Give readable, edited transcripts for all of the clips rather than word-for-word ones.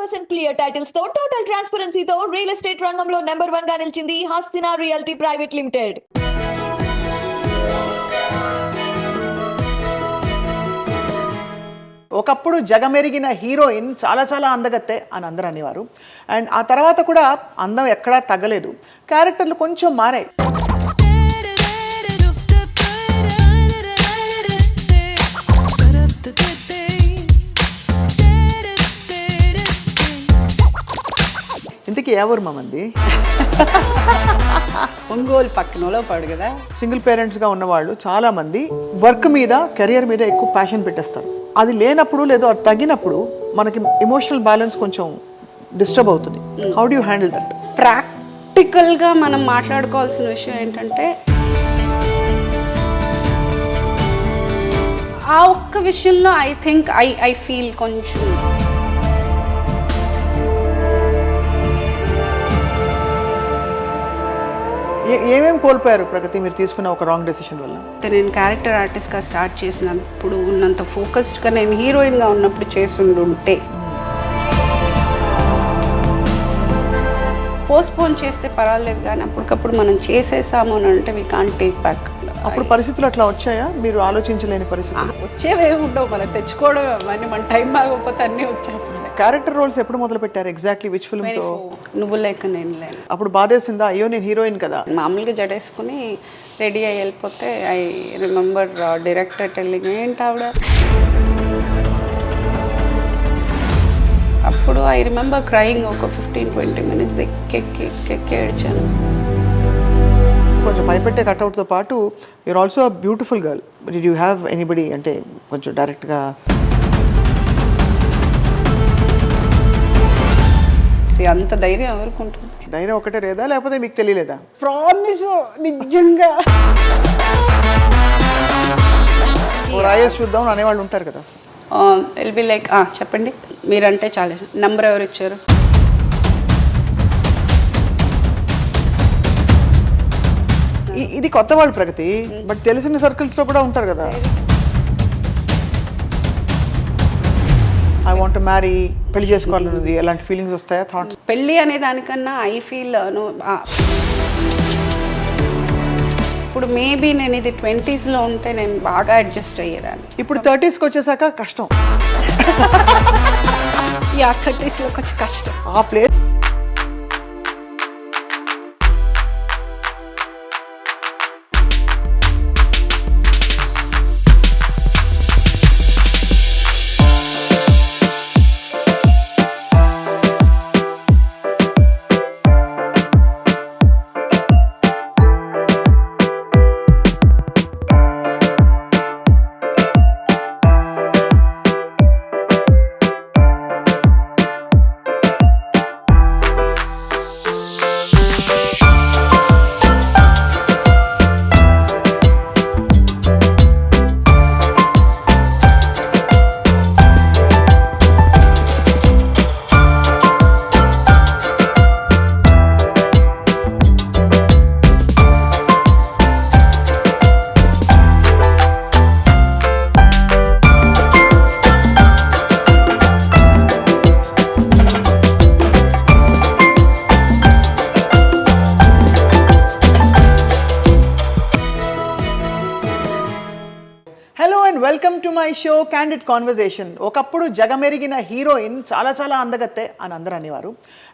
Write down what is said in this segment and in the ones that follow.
100% clear titles తో total ట్రాన్స్పరెన్సీతో real estate రంగంలో number 1 గా నిలిచింది హస్తినా రియల్టీ ప్రైవేట్ లిమిటెడ్. ఒకప్పుడు జగమెరిగిన హీరోయిన్ చాలా చాలా అందగత్తే అని అందరూ అనేవారు. అండ్ ఆ తర్వాత కూడా అందం ఎక్కడా తగ్గలేదు, క్యారెక్టర్లు కొంచెం మారాయి. ఇంతకీ ఎవరు మంది ఒంగోలు పక్కనలో పడు కదా. సింగిల్ పేరెంట్స్గా ఉన్నవాళ్ళు చాలామంది వర్క్ మీద కెరియర్ మీద ఎక్కువ ప్యాషన్ పెట్టేస్తారు. అది లేనప్పుడు లేదో అది తగ్గినప్పుడు మనకి ఎమోషనల్ బ్యాలెన్స్ కొంచెం డిస్టర్బ్ అవుతుంది. How do you handle that? ప్రాక్టికల్గా మనం మాట్లాడుకోవాల్సిన విషయం ఏంటంటే ఆ ఒక్క విషయంలో ఐ థింక్ ఐ ఫీల్ కొంచెం ఏమేమి కోల్పోయారు ప్రగతి మీరు తీసుకున్న ఒక రాంగ్ డెసిషన్ వల్ల? నేను క్యారెక్టర్ ఆర్టిస్ట్గా స్టార్ట్ చేసినప్పుడు ఉన్నంత ఫోకస్డ్గా నేను హీరోయిన్గా ఉన్నప్పుడు చేసి ఉంటే పోస్ట్పోన్ చేస్తే పర్వాలేదు, కానీ అప్పటికప్పుడు మనం చేసేసాము అని అంటే వీ కాంట్ టేక్ బ్యాక్. అప్పుడు పరిస్థితులు అట్లా వచ్చాయా? మీరు ఆలోచించలేని పరిస్థితులు వచ్చేవేమి ఉండవు, మనం తెచ్చుకోవడం అవన్నీ మన టైం బాగోకపోతే అన్నీ వచ్చేస్తాయి. క్యారెక్టర్ రోల్స్ ఎప్పుడు మొదలు పెట్టారు ఎగ్జాక్ట్లీ? విచ్ ఫిల్మ్ తో? నువ్వు లేక నేను లేను. అప్పుడు బాధేసిందా? అయ్యో నేను హీరోయిన్ కదా. మామూలుగా జడేసుకుని రెడీ అయ్యి వెళ్ళిపోతే ఐ రిమెంబర్ డైరెక్టర్ టెల్లింగ్ ఏంటి ఆవిడ. అప్పుడు ఐ రిమెంబర్ క్రయింగ్ ఒక 15-20 minutes ఎక్కి ఏడ్చాను. కొంచెం భయపెట్టే కట్అవుట్తో పాటు you're also a beautiful girl. Did you have anybody అంటే కొంచెం డైరెక్ట్గా? అంత ధైర్యం ఎవరికి ఉంటుంది? ధైర్యం ఒకటే లేదా, లేకపోతే మీకు తెలియలేదా? ప్రామిస్ నిజంగా రాయేసి చూద్దాం అనేవాళ్ళు ఉంటారు కదా. విల్ బి లైక్ చెప్పండి మీరంటే చాలా నంబర్ ఎవరు ఇచ్చారు? ఇది కొత్త వాళ్ళు ప్రగతి, బట్ తెలిసిన సర్కిల్స్లో కూడా ఉంటారు కదా. ఐ వాంట్ మ్యారీ, పెళ్లి చేసుకోవాలన్నది ఎలాంటి ఫీలింగ్స్ వస్తాయా, థాట్స్? పెళ్ళి అనే దానికన్నా ఐ ఫీల్ ఇప్పుడు మేబీ నేను ఇది 20sలో ఉంటే నేను బాగా అడ్జస్ట్ అయ్యేదాన్ని. ఇప్పుడు 30sకి వచ్చేసాక కష్టం. 30sలో కొంచెం కష్టం. ఆ place welcome to my show candid conversation. ఒకప్పుడు జగమెరిగిన హీరోయిన్ చాలా చాలా అందగత్తే అని అందరూ అనేవారు.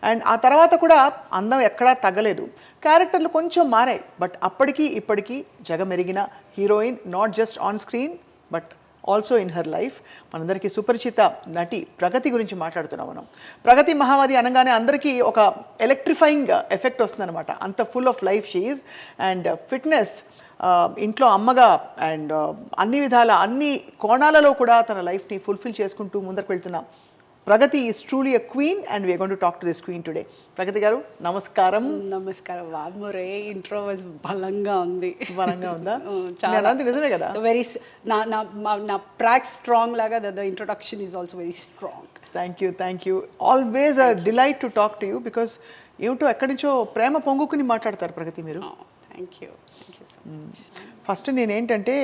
అండ్ ఆ తర్వాత కూడా అందం ఎక్కడా తగ్గలేదు, క్యారెక్టర్లు కొంచెం మారాయి. బట్ అప్పటికీ ఇప్పటికీ జగమెరిగిన heroine, not just on screen but also in her life. మనందరికీ సుపరిచిత నటి ప్రగతి గురించి మాట్లాడుతున్నాం మనం. ప్రగతి మహావతి అనగానే అందరికీ ఒక ఎలక్ట్రిఫైయింగ్ ఎఫెక్ట్ వస్తుందన్నమాట. అంత full of life she is. And fitness, ఇంట్లో అమ్మగా అండ్ అన్ని విధాల అన్ని కోణాలలో కూడా తన లైఫ్ని ఫుల్ఫిల్ చేసుకుంటూ ముందరకు వెళ్తున్న Pragathi is truly a queen and we are going to talk to this queen today. Pragathi garu నమస్కారం. నమస్కారం. వామరే ఇంట్రో బలంగా ఉంది. బలంగా ఉందా? చాలా నిజమే కదా. వెరీ నా ప్రాక్ స్ట్రాంగ్ లాగా the introduction is also very strong. Thank you. Always a delight to talk to you because ఏమిటో ఎక్కడి నుంచో ప్రేమ పొంగుకుని మాట్లాడతారు ప్రగతి మీరు. Thank you so much. First నేనేంటంటే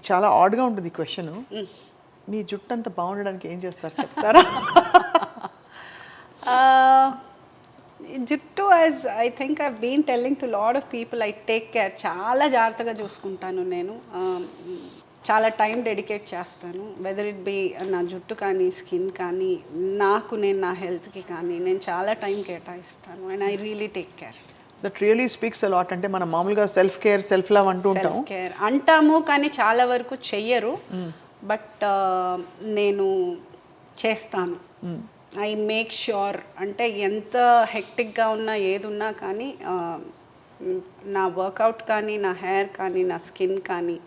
చాలా ఆడ్గా ఉంటుంది ఈ క్వశ్చన్. మీ జుట్టు అంతా బాగుండడానికి ఏం చేస్తారు చెప్తారా? జుట్టు as I think I been telling to lot of people I take care, చాలా జాగ్రత్తగా చూసుకుంటాను నేను. చాలా టైం డెడికేట్ చేస్తాను, వెదర్ ఇట్ బి నా జుట్టు కానీ స్కిన్ కానీ, నేను నా హెల్త్కి కానీ నేను చాలా టైం కేటాయిస్తాను. And I really take care. That really speaks a lot. అంటే మనం మామూలుగా సెల్ఫ్ కేర్ సెల్ఫ్ లవ్ అంటూ ఉంటాం. సెల్ఫ్ కేర్ అంటాము కానీ చాలా వరకు చెయ్యరు, బట్ నేను చేస్తాను. ఐ మేక్ ష్యూర్, అంటే ఎంత హెక్టిక్గా ఉన్నా ఏది ఉన్నా కానీ నా వర్కౌట్ కానీ, నా హెయిర్ కానీ, నా స్కిన్ కానీ,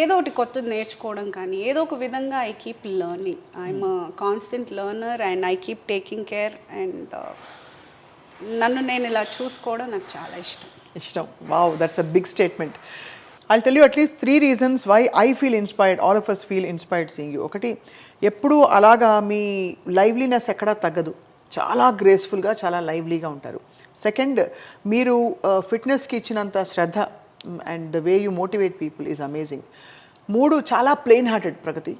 ఏదో ఒకటి కొత్తది నేర్చుకోవడం కానీ, ఏదో ఒక విధంగా I keep learning. I'm constant learner and I keep taking care. And నన్ను నేను ఇలా చూసుకోవడం నాకు చాలా ఇష్టం. Wow, that's a big statement. I'll tell you at least 3 reasons why I feel inspired, all of us feel inspired seeing you. ఒకటి, ఎప్పుడు అలాగా మీ లైవ్లీనెస్ ఎక్కడా తగ్గదు, చాలా గ్రేస్ఫుల్గా చాలా లైవ్లీగా ఉంటారు. సెకండ్, మీరు ఫిట్నెస్కి ఇచ్చినంత శ్రద్ధ and the way you motivate people is amazing. 3, చాలా plain hearted Pragathi.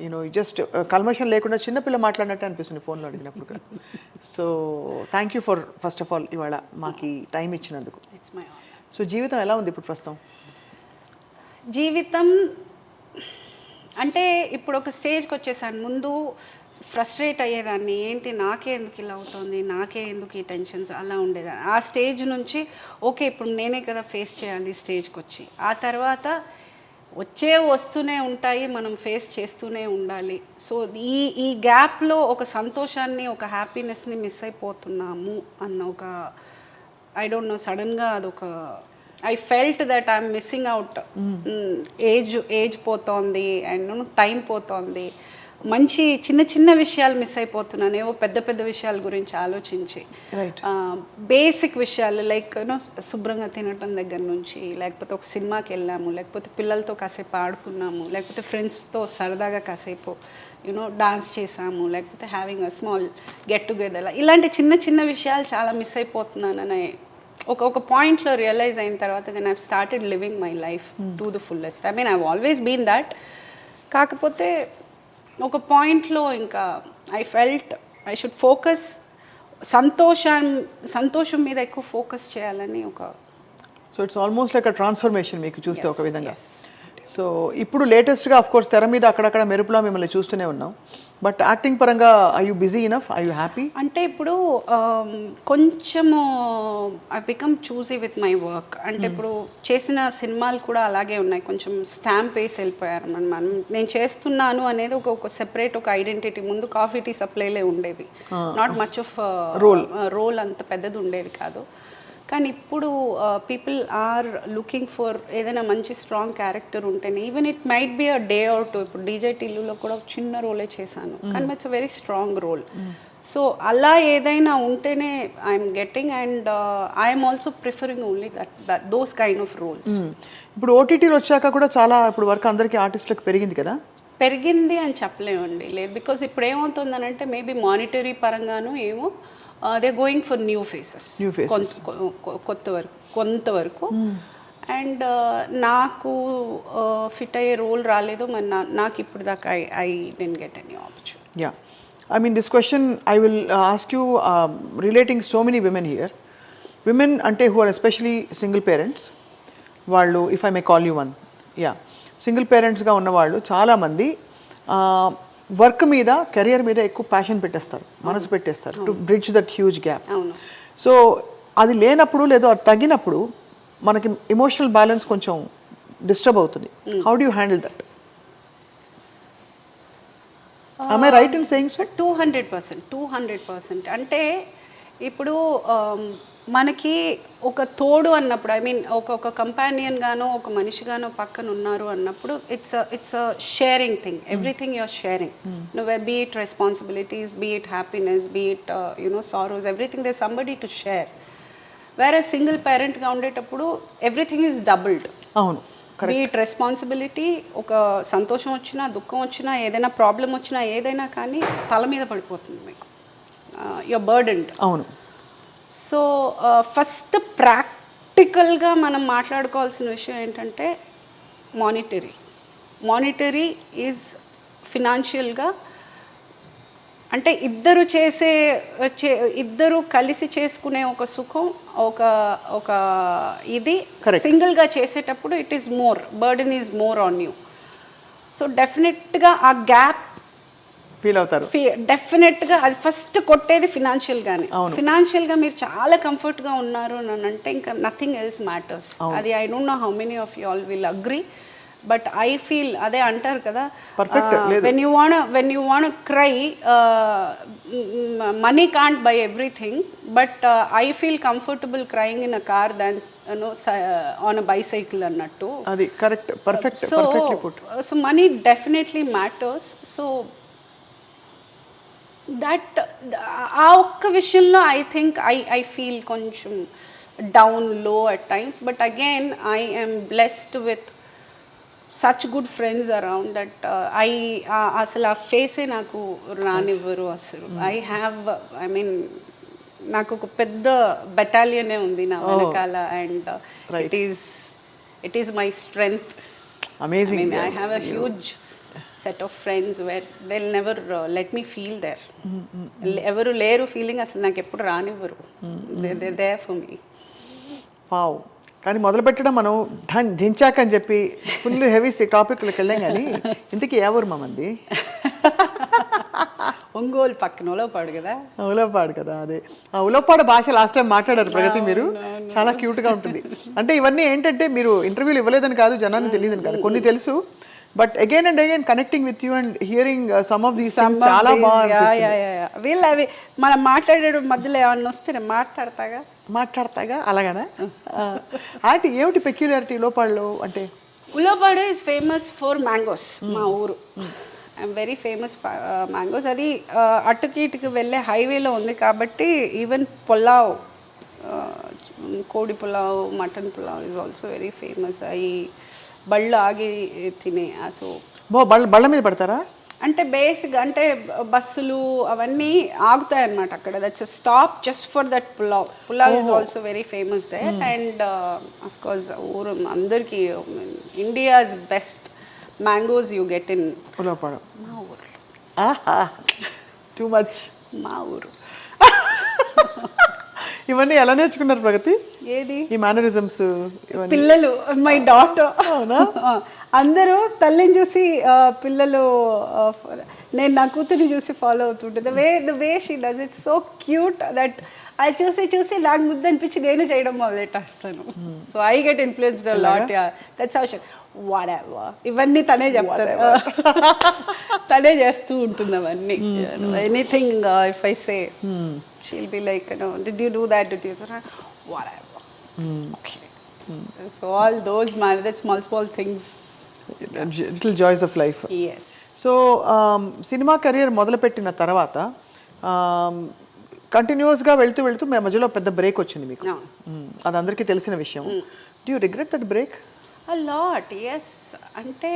You know just కల్మషం లేకుండా చిన్నపిల్ల మాట్లాడినట్టు అనిపిస్తుంది ఫోన్లో అడిగినప్పుడు కూడా. So thank you for first of all ఇవాళ మాకు టైం ఇచ్చినందుకు. సో జీవితం ఎలా ఉంది ఇప్పుడు ప్రస్తుతం? జీవితం అంటే ఇప్పుడు ఒక స్టేజ్కి వచ్చేసాను. ముందు ఫ్రస్ట్రేట్ అయ్యేదాన్ని, ఏంటి నాకే ఎందుకు ఇలా అవుతుంది, నాకే ఎందుకు ఈ టెన్షన్స్, అలా ఉండేదాన్ని. ఆ స్టేజ్ నుంచి ఓకే ఇప్పుడు నేనే కదా ఫేస్ చేయాలి స్టేజ్కి వచ్చి, ఆ తర్వాత వస్తూనే ఉంటాయి, మనం ఫేస్ చేస్తూనే ఉండాలి. సో ఈ గ్యాప్లో ఒక సంతోషాన్ని, ఒక హ్యాపీనెస్ని మిస్ అయిపోతున్నాము అన్న ఒక, ఐ డోంట్ నో, సడన్గా అదొక I felt that I'm missing out. Age పోతోంది అండ్ టైం పోతోంది, మంచి చిన్న విషయాలు మిస్ అయిపోతున్నాను. ఏవో పెద్ద విషయాల గురించి ఆలోచించి, బేసిక్ విషయాలు లైక్ శుభ్రంగా తినటం దగ్గర నుంచి, లేకపోతే ఒక సినిమాకి వెళ్ళాము, లేకపోతే పిల్లలతో కాసేపు ఆడుకున్నాము, లేకపోతే ఫ్రెండ్స్తో సరదాగా కాసేపు డాన్స్ చేసాము, లేకపోతే having a small get together, ఇలాంటి చిన్న విషయాలు చాలా మిస్ అయిపోతున్నానని ఒక పాయింట్లో రియలైజ్ అయిన తర్వాత then I've started living my life to the fullest. I mean I've always been that. కాకపోతే ఒక పాయింట్లో ఇంకా I felt I should focus, సంతోషం మీద ఎక్కువ ఫోకస్ చేయాలని ఒక. So it's almost like a transformation మీకు చూస్తే ఒక విధంగా. సో ఇప్పుడు లేటెస్ట్గా ఆఫ్ కోర్స్ తెర మీద అక్కడక్కడ మెరుపులా మిమ్మల్ని చూస్తూనే ఉన్నాం, బట్ యాక్టింగ్ పరంగా I you busy enough, I you happy? అంటే ఇప్పుడు కొంచెము I become choosy with my work. అంటే ఇప్పుడు చేసిన సినిమాలు కూడా అలాగే ఉన్నాయి, కొంచెం స్టాంప్ వేసి వెళ్ళిపోయారు. మనం నేను చేస్తున్నాను అనేది ఒక సెపరేట్ ఒక ఐడెంటిటీ. ముందు కాఫీ టీ సప్లైలే ఉండేవి, నాట్ మచ్ ఆఫ్ రోల్ అంత పెద్దది ఉండేది కాదు. కానీ ఇప్పుడు పీపుల్ ఆర్ లుకింగ్ ఫర్ ఏదైనా మంచి స్ట్రాంగ్ క్యారెక్టర్ ఉంటేనే, even it might be a day or two. ఇప్పుడు డీజే టిల్లులో కూడా ఒక చిన్న రోలే చేశాను, కానీ it's a very strong role. So అలా ఏదైనా ఉంటేనే I'm getting, and I'm also preferring only those kind of roles. ఇప్పుడు ఓటీటీలు వచ్చాక కూడా చాలా ఇప్పుడు వర్క్ అందరికీ ఆర్టిస్టులకు పెరిగింది కదా? పెరిగింది అని చెప్పలేమండి, లేదు. బికాస్ ఇప్పుడు ఏమవుతుందనంటే మేబీ మానిటరీ పరంగాను ఏమో they going for new faces కొంతవరకు. అండ్ నాకు ఫిట్ అయ్యే రోల్ రాలేదు, మరి నాకు ఇప్పుడు దాకా I didn't get any opportunity. Yeah, I mean, this question I will ask you relating so many women here. Women ante who are especially single parents, వాళ్ళు, if I may call you one, yeah, single parents గా ఉన్న వాళ్ళు చాలా మంది work మీద, career మీద ఎక్కువ passion పెట్టేస్తారు, మనసు పెట్టేస్తారు, to bridge that huge gap. So అది లేనప్పుడు లేదో అది తగ్గినప్పుడు మనకి ఎమోషనల్ బ్యాలెన్స్ కొంచెం డిస్టర్బ్ అవుతుంది. How do you handle that? Am I right in saying so? 200%. అంటే ఇప్పుడు మనకి ఒక తోడు అన్నప్పుడు, ఐ మీన్ ఒక కంపానియన్ గానో ఒక మనిషిగానో పక్కన ఉన్నారు అన్నప్పుడు it's a sharing thing. Everything you're sharing. Be it responsibilities, be it happiness, be it sorrows, everything they somebody to share. వేరే సింగిల్ పేరెంట్గా ఉండేటప్పుడు ఎవ్రీథింగ్ ఈజ్ డబుల్డ్. అవును, బీ ఇట్ రెస్పాన్సిబిలిటీ, ఒక సంతోషం వచ్చినా, దుఃఖం వచ్చినా, ఏదైనా ప్రాబ్లం వచ్చినా, ఏదైనా కానీ తల మీద పడిపోతుంది మీకు, యువర్ బర్డెన్డ్. అవును. సో ఫస్ట్ ప్రాక్టికల్గా మనం మాట్లాడుకోవాల్సిన విషయం ఏంటంటే మానిటరీ ఈజ్ ఫినాన్షియల్గా అంటే ఇద్దరు కలిసి చేసుకునే ఒక సుఖం ఒక ఇది సింగిల్గా చేసేటప్పుడు it is more burden is more on you. So డెఫినెట్గా ఆ గ్యాప్ ఫీల్ అవుతారు. డెఫినెట్గా అది ఫస్ట్ కొట్టేది ఫినాన్షియల్గానే. ఫినాన్షియల్గా మీరు చాలా కంఫర్ట్గా ఉన్నారు అని అంటే ఇంకా నథింగ్ ఎల్స్ మ్యాటర్స్. అది I don't know how many of you all will agree, but I feel అదే అంటారు కదా, when you want cry money can't by everything, but I feel comfortable crying in a car than on a bicycle అన్నట్టు. అది correct, perfect. So money definitely matters. So that ఆ ఒక్క విషయంలో I think I feel కొంచెం down లో at times, but again I am blessed with such good friends around that అసలు ఆ ఫేసే నాకు రానివ్వరు అసలు. ఐ మీన్ నాకు ఒక పెద్ద బెటాలియనే ఉంది నా వెనకాల, and it is my strength. Amazing. I mean, I have a huge set of friends where they'll never let me feel there. ఎవరు లేరు ఫీలింగ్ అసలు నాకు ఎప్పుడు రానివ్వరు. they're there for me. Wow. కానీ మొదలు పెట్టడం మనం జించాక్ అని చెప్పి ఫుల్ హెవీ టాపిక్లోకి వెళ్ళాం. కానీ ఇంతకీ ఏ ఊరు మంది? ఒంగోలు పక్కన ఉలవపాడు కదా. ఉలవపాడు కదా, అదే ఆ ఉలవపాడు భాష లాస్ట్ టైం మాట్లాడారు ప్రగతి మీరు, చాలా క్యూట్గా ఉంటుంది. అంటే ఇవన్నీ ఏంటంటే మీరు ఇంటర్వ్యూలు ఇవ్వలేదని కాదు, జనాన్ని తెలియదని కాదు, కొన్ని తెలుసు, but again and again connecting with you and hearing some of these things చాలా బాగా. వీళ్ళు అవి మనం మాట్లాడే మధ్యలో ఏమన్నా వస్తే నేను మాట్లాడతాగా అలాగనా? అంటే ఏమిటి పెక్యులారిటీ ఉలవపాడులో? అంటే Ulavapadu is famous for mangoes. మా ఊరు ఐఎమ్ వెరీ ఫేమస్ మ్యాంగోస్. అది అటుకి ఇటుకి వెళ్ళే హైవేలో ఉంది కాబట్టి ఈవెన్ పులావ్, కోడి pulao, mutton pulao is also very famous. అవి బళ్ళు ఆగి తినే. సో బళ్ళ మీద పడతారా? అంటే బేసిక్ అంటే బస్సులు అవన్నీ ఆగుతాయి అన్నమాట అక్కడ. That's stop just for that pulao is also very famous they. And of course ఊరు అందరికీ India's best mangoes you get in Ulavapadu. మా ఊరు. Too much. మా ఊరు. ఇవన్నీ ఎలా నేర్చుకున్నారు ప్రగతి? ఏది ఈ మేనరిజమ్స్? పిల్లలు, మై డాటర్. అందరూ తల్లిని చూసి పిల్లలు, నేను నా కూతురిని చూసి ఫాలో అవుతుంటే the way she does it so cute that అది చూసి నాకు ముద్దు అనిపించి నేను చేయడం మొదలెట్టేస్తాను. So I get influenced a lot. That's how she whatever. ఇవన్నీ తనే చెప్తారు, తనే చేస్తూ ఉంటుంది అవన్నీ. Anything if I say she'll be like, did you do that, did you whatever. Okay. So all those that small things, little joys of life. yes. So cinema career మొదలుపెట్టిన తర్వాత కంటిన్యూస్గా వెళ్తూ మధ్యలో పెద్ద బ్రేక్ వచ్చింది మీకు. అది అందరికీ తెలిసిన విషయం. Do you regret that break? a lot, yes. అంటే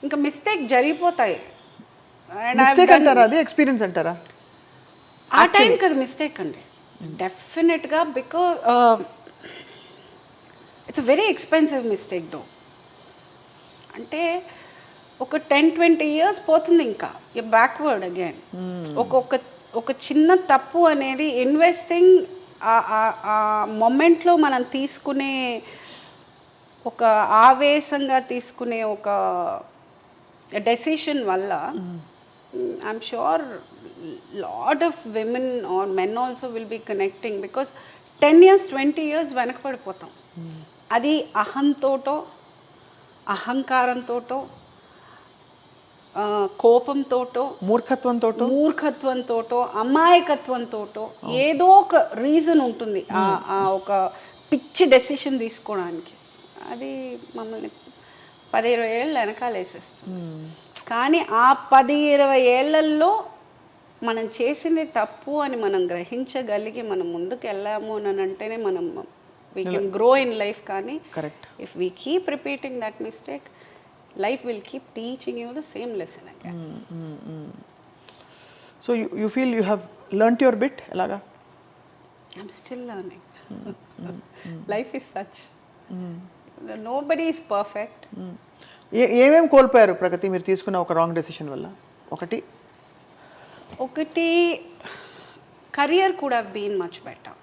ఇంకా మిస్టేక్ జరిగిపోతాయి. మిస్టేక్ అంటారా, అది ఎక్స్పీరియన్స్ అంటారా? ఆ టైం కదా మిస్టేక్ అండి, డెఫినెట్గా. Because it's a very expensive mistake though. అంటే ఒక 10-20 years పోతుంది, ఇంకా బ్యాక్వర్డ్ అగైన్. ఒక చిన్న తప్పు అనేది ఇన్వెస్టింగ్ ఆ మొమెంట్లో మనం తీసుకునే ఒక ఆవేశంగా తీసుకునే ఒక డెసిషన్ వల్ల I'm sure lot of women or men also will be connecting, because 10 years 20 years వెనకపడిపోతాం. అది అహంతోటో, అహంకారంతోటో, కోపంతోటో, మూర్ఖత్వంతోటో, అమాయకత్వంతోటో ఏదో ఒక రీజన్ ఉంటుంది ఆ ఒక పిచ్చి డెసిషన్ తీసుకోవడానికి. అది మమ్మల్ని 10-20 ఏళ్ళు వెనకాలేసేస్తుంది. కానీ ఆ 10-20 ఏళ్లలో మనం చేసింది తప్పు అని మనం గ్రహించగలిగి మనం ముందుకు వెళ్ళాము అని అంటేనే మనం we can grow in life. కానీ if we keep repeating that mistake, life will keep teaching you the same lesson again. So you feel you have learned your bit? ఎలాగా? I'm still learning. Life is such, nobody is perfect. ఏమేమి కోల్పోయారు ప్రగతి మీరు తీసుకున్న ఒక wrong decision వల్ల? ఒకటి ఒకటి career కూడా బీన్ మచ్ బెటర్.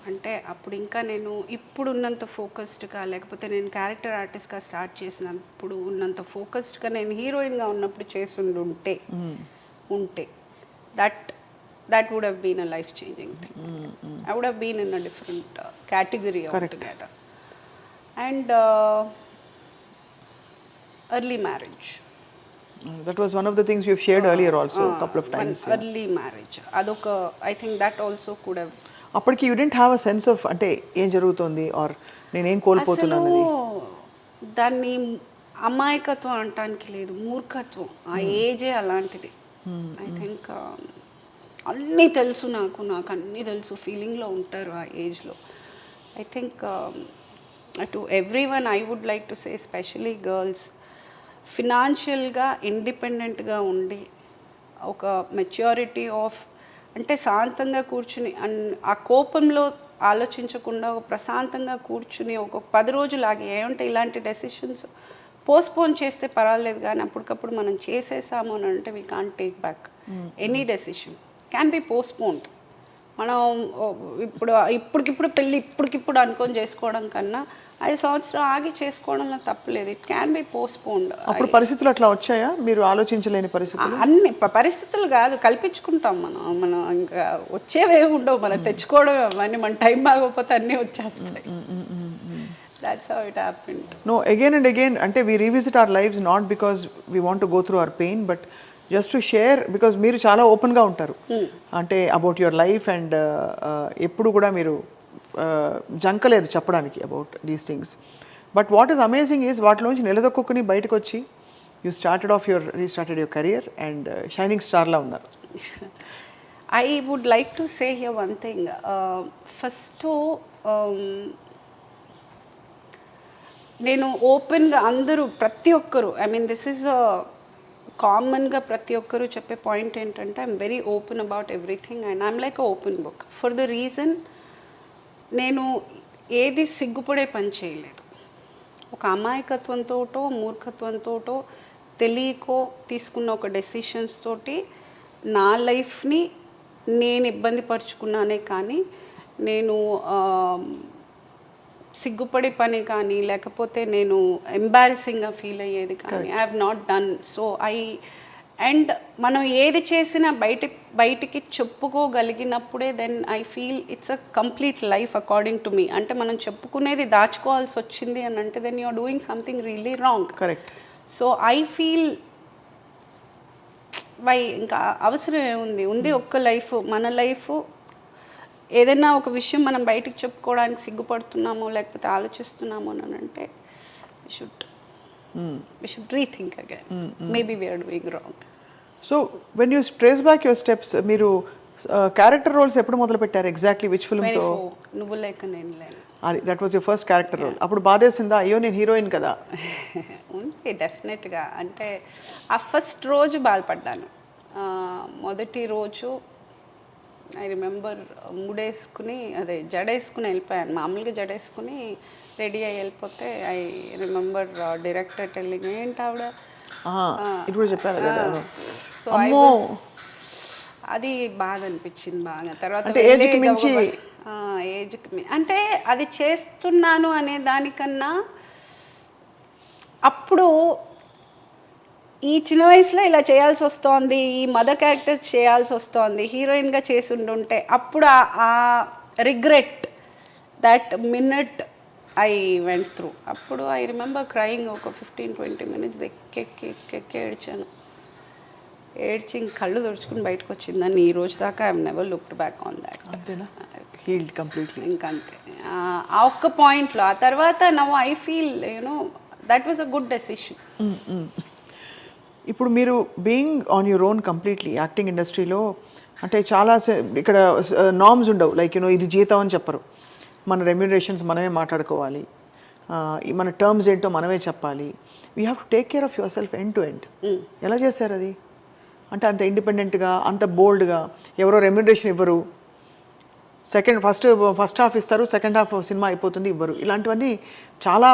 అంటే అప్పుడు ఇంకా నేను ఇప్పుడు ఉన్నంత ఫోకస్డ్గా, లేకపోతే నేను క్యారెక్టర్ ఆర్టిస్ట్గా స్టార్ట్ చేసినప్పుడు ఉన్నంత ఫోకస్డ్గా నేను హీరోయిన్గా ఉన్నప్పుడు చేసి ఉంటే that would have been a life changing thing. I would have been in a different category altogether. And early marriage. That was one of the things you've shared earlier also, a couple of times. Early marriage అదొక, I think that also could have. అప్పటికి you didn't have a sense of అంటే ఏం జరుగుతుంది are నేనేం కోల్పోతున్నాను అసలు అనేది. దాన్ని అమాయకత్వం అనటానికి లేదు, మూర్ఖత్వం. ఆ ఏజే అలాంటిది. ఐ థింక్ అన్నీ తెలుసు, నాకు అన్నీ తెలుసు ఫీలింగ్లో ఉంటారు ఆ ఏజ్లో. I think to every one I would like to say, especially girls, ఫినాన్షియల్గా ఇండిపెండెంట్గా ఉండి ఒక మెచ్యూరిటీ ఆఫ్, అంటే శాంతంగా కూర్చుని ఆ కోపంలో ఆలోచించకుండా ఒక ప్రశాంతంగా కూర్చుని ఒక 10 రోజులు ఆగి, ఏమంటే ఇలాంటి డెసిషన్స్ పోస్ట్పోన్ చేస్తే పర్వాలేదు, కానీ అప్పటికప్పుడు మనం చేసేసాము అని అంటే we can't take back any decision, can be postponed. మనం ఇప్పటికిప్పుడు పెళ్ళి ఇప్పటికిప్పుడు అనుకొని చేసుకోవడం కన్నా 5 సంవత్సరాలు ఆగి చేసుకోవడంలో తప్పలేదు. It can be postponed. అప్పుడు పరిస్థితులు అట్లా వచ్చాయా, మీరు ఆలోచించలేని పరిస్థితులు? అన్ని పరిస్థితులు కాదు, కల్పించుకుంటాం మనం ఇంకా వచ్చేవే ఉండవు, మనం తెచ్చుకోవడం అవన్నీ, మన టైం బాగోకపోతే అన్నీ వచ్చేస్తాయి. That's how it happened. No, again and again అంటే we revisit our lives not because we want to go through our pain, but just to share, because మీరు చాలా ఓపెన్గా ఉంటారు అంటే అబౌట్ యువర్ లైఫ్. అండ్ ఎప్పుడు కూడా మీరు జంకలేదు చెప్పడానికి about these things. But what is amazing is వాటిలోంచి నిలదొక్కుని బయటకు వచ్చి you restarted your career and shining స్టార్లా ఉన్నారు. I would like to say here one thing. First నేను ఓపెన్గా అందరూ ప్రతి ఒక్కరు, ఐ మీన్ దిస్ ఈజ్ కామన్గా ప్రతి ఒక్కరు చెప్పే పాయింట్ ఏంటంటే I'm very open about everything and I'm like a open book. For the reason, నేను ఏది సిగ్గుపడే పని చేయలేదు. ఒక అమాయకత్వంతోటో మూర్ఖత్వంతోటో తెలియకో తీసుకున్న ఒక డెసిషన్స్ తోటి నా లైఫ్ని నేను ఇబ్బంది పరుచుకున్నానే కానీ నేను సిగ్గుపడే పని కానీ లేకపోతే నేను ఎంబారసింగ్గా ఫీల్ అయ్యేది కానీ I have not done. So and మనం ఏది చేసినా బయటికి చెప్పుకోగలిగినప్పుడే then I feel it's a complete life according to me. అంటే మనం చెప్పుకునేది దాచుకోవాల్సి వచ్చింది అని అంటే then you are doing something really wrong. Correct. So I feel ఇంకా అవసరం ఏముంది ఒక్క లైఫ్, మన లైఫ్. ఏదైనా ఒక విషయం మనం బయటికి చెప్పుకోవడానికి సిగ్గుపడుతున్నామో లేకపోతే ఆలోచిస్తున్నామో అని అంటే we should rethink again. Maybe we are doing wrong. So when you trace back your steps, మీరు క్యారెక్టర్ రోల్స్ ఎప్పుడు మొదలు పెట్టారు ఎగ్జాక్ట్లీ? విచ్ ఫిల్మ్తో? నువ్వు లేక నేను లేను. That was your first character role. అప్పుడు బాధేసిందా, అయ్యో నేను హీరోయిన్ కదా? ఉంది డెఫినెట్గా. అంటే ఆ ఫస్ట్ రోజు బాధపడ్డాను. మొదటి రోజు ఐ రిమెంబర్ ముడేసుకుని జడేసుకుని వెళ్ళిపోయాను. మామూలుగా జడేసుకుని రెడీ అయ్యి వెళ్ళిపోతే ఐ రిమెంబర్ డైరెక్టర్ టెల్లింగ్, ఏంటి ఆవిడ ఇప్పుడు చెప్పారు కదా. సో అది బాధ అనిపించింది బాగా. తర్వాత ఏజ్కి అంటే అది చేస్తున్నాను అనే దానికన్నా అప్పుడు ఈ చిన్న వయసులో ఇలా చేయాల్సి వస్తోంది, ఈ మదర్ క్యారెక్టర్ చేయాల్సి వస్తోంది, హీరోయిన్గా చేసి ఉండుంటే అప్పుడు ఆ regret that minute I went through. అప్పుడు ఐ రిమెంబర్ క్రయింగ్. ఒక 15-20 minutes ఎక్కి ఏడ్చి కళ్ళు తుడుచుకుని బయటకు వచ్చింది. దాన్ని ఈ రోజు దాకా I have never looked back on that. ఇంకంతే ఆ ఒక్క పాయింట్లో. ఆ తర్వాత now I feel that was a good decision. ఇప్పుడు మీరు being on your own completely acting ఇండస్ట్రీలో అంటే చాలా ఇక్కడ నార్మ్స్ ఉండవు. లైక్ ఇది జీతం అని చెప్పరు, మన రెమ్యునరేషన్స్ మనమే మాట్లాడుకోవాలి, మన టర్మ్స్ ఏంటో మనమే చెప్పాలి. We have to take care of your self end to end. ఎలా చేస్తారు అది? అంటే అంత ఇండిపెండెంట్గా, అంత బోల్డ్గా, ఎవరో రెమ్యునరేషన్ ఇవ్వరు, ఫస్ట్ హాఫ్ ఇస్తారు, సెకండ్ హాఫ్ సినిమా అయిపోతుంది ఇవ్వరు. ఇలాంటివన్నీ చాలా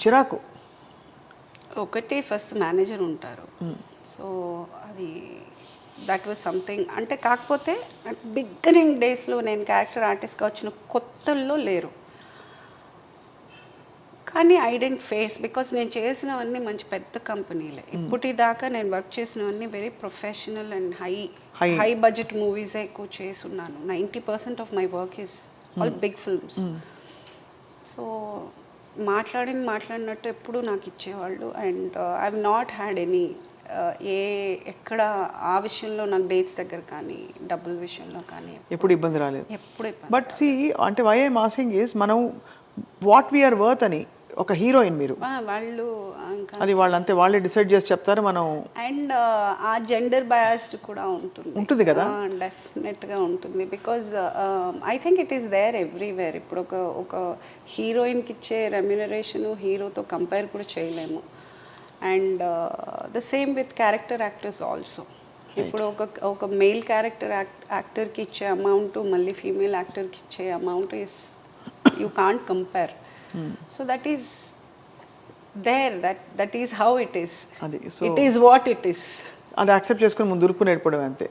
చిరాకు. ఒకటి ఫస్ట్ మేనేజర్ ఉంటారు. సో అది దట్ వాజ్ సంథింగ్. అంటే కాకపోతే బిగినింగ్ డేస్లో నేను క్యారెక్టర్ ఆర్టిస్ట్గా వచ్చిన కొత్తల్లో లేరు. కానీ ఐ డెంట్ ఫేస్, బికాస్ నేను చేసినవన్నీ మంచి పెద్ద కంపెనీలే. ఇప్పటిదాకా నేను వర్క్ చేసినవన్నీ very professional and high budget మూవీసే ఎక్కువ చేసున్నాను. 90% of my work is all big films. So మాట్లాడినట్టు ఎప్పుడు నాకు ఇచ్చేవాళ్ళు. And I have not had any ఎక్కడ ఆ విషయంలో నాకు డేట్స్ దగ్గర కానీ డబ్బుల విషయంలో కానీ ఎప్పుడు ఇబ్బంది రాలేదు. ఎప్పుడు ఇబ్బంది. బట్ సి అంటే వై ఐఎమ్ ఆస్కింగ్ ఈస్ మనం వాట్ వీఆర్ వర్త్ అని ఒక హీరోయిన్ మీరు వాళ్ళు ఇంకా అది వాళ్ళే డిసైడ్ చేసి చెప్తారు. మనం అండ్ ఆ జెండర్ బయాస్డ్ కూడా ఉంటుంది కదా. డెఫినెట్గా ఉంటుంది. Because I think it is there everywhere. ఇప్పుడు ఒక హీరోయిన్కి ఇచ్చే రెమ్యునరేషను హీరోతో కంపేర్ కూడా చేయలేము. And the same with character actors also. ఇప్పుడు ఒక మెయిల్ క్యారెక్టర్ యాక్టర్కి ఇచ్చే అమౌంట్ మళ్ళీ ఫీమేల్ యాక్టర్కి ఇచ్చే amount is you can't compare. So that is there, that is how it is. అది it is what it is. అది యాక్సెప్ట్ చేసుకుని ముందు దురుపు నేర్పడం అంతే.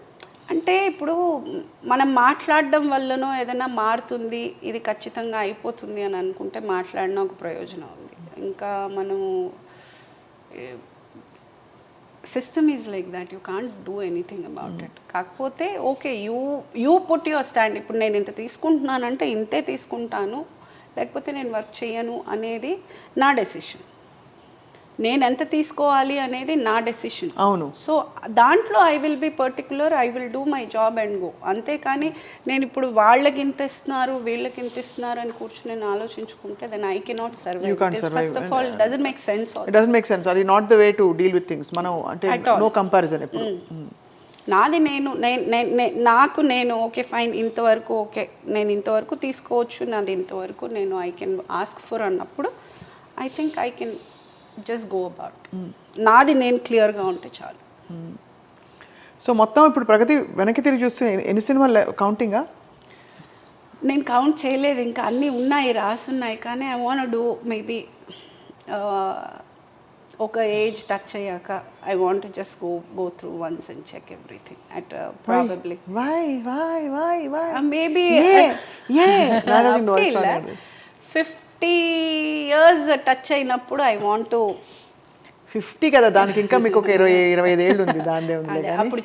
అంటే ఇప్పుడు మనం మాట్లాడడం వల్లనో ఏదైనా మారుతుంది, ఇది ఖచ్చితంగా అయిపోతుంది అని అనుకుంటే మాట్లాడిన ఒక ప్రయోజనం ఉంది. ఇంకా మనము system is like that, you can't do anything about it. కాకపోతే okay, you put your stand. ఇప్పుడు నేను ఇంత తీసుకుంటున్నానంటే ఇంతే తీసుకుంటాను, లేకపోతే నేను వర్క్ చేయను అనేది నా డెసిషన్. నేను ఎంత తీసుకోవాలి అనేది నా డెసిషన్. అవును. సో దాంట్లో I will be particular, I will do my job and go. అంతేకాని నేను ఇప్పుడు వాళ్ళకి ఇంత ఇస్తున్నారు వీళ్ళకి ఇంత ఇస్తున్నారు అని కూర్చొని నేను ఆలోచించుకుంటే then I cannot survive. First of all doesn't make sense. It doesn't make sense. అది not the way to deal with things. మనం అంటే నో కంపారిజన్ ఎప్పుడు. నాది నేను ఓకే ఫైన్, ఇంతవరకు ఓకే, నేను ఇంతవరకు తీసుకోవచ్చు, నాది ఇంతవరకు నేను ఐ కెన్ ఆస్క్ ఫర్ అన్నప్పుడు I think I can just go about. నాది నేను క్లియర్గా ఉంటే చాలు. సో మొత్తం ఇప్పుడు ప్రగతి వెనక్కి తిరిగి చూస్తే ఎన్ని సినిమాలు కౌంటింగా? నేను కౌంట్ చేయలేదు, ఇంకా అన్నీ ఉన్నాయి, రాసున్నాయి. కానీ ఐ వాంట్ డూ మేబీ ఒక ఏజ్ టచ్ అయ్యాక I want just go through once and check everything at probably maybe 50 years touch అయినప్పుడు ఐ వాంట్ టు. 50 కదా, దానికి ఇంకా మీకు ఒక 25 ఏళ్ళు ఉంది. దానిదే ఉంది, అప్పుడు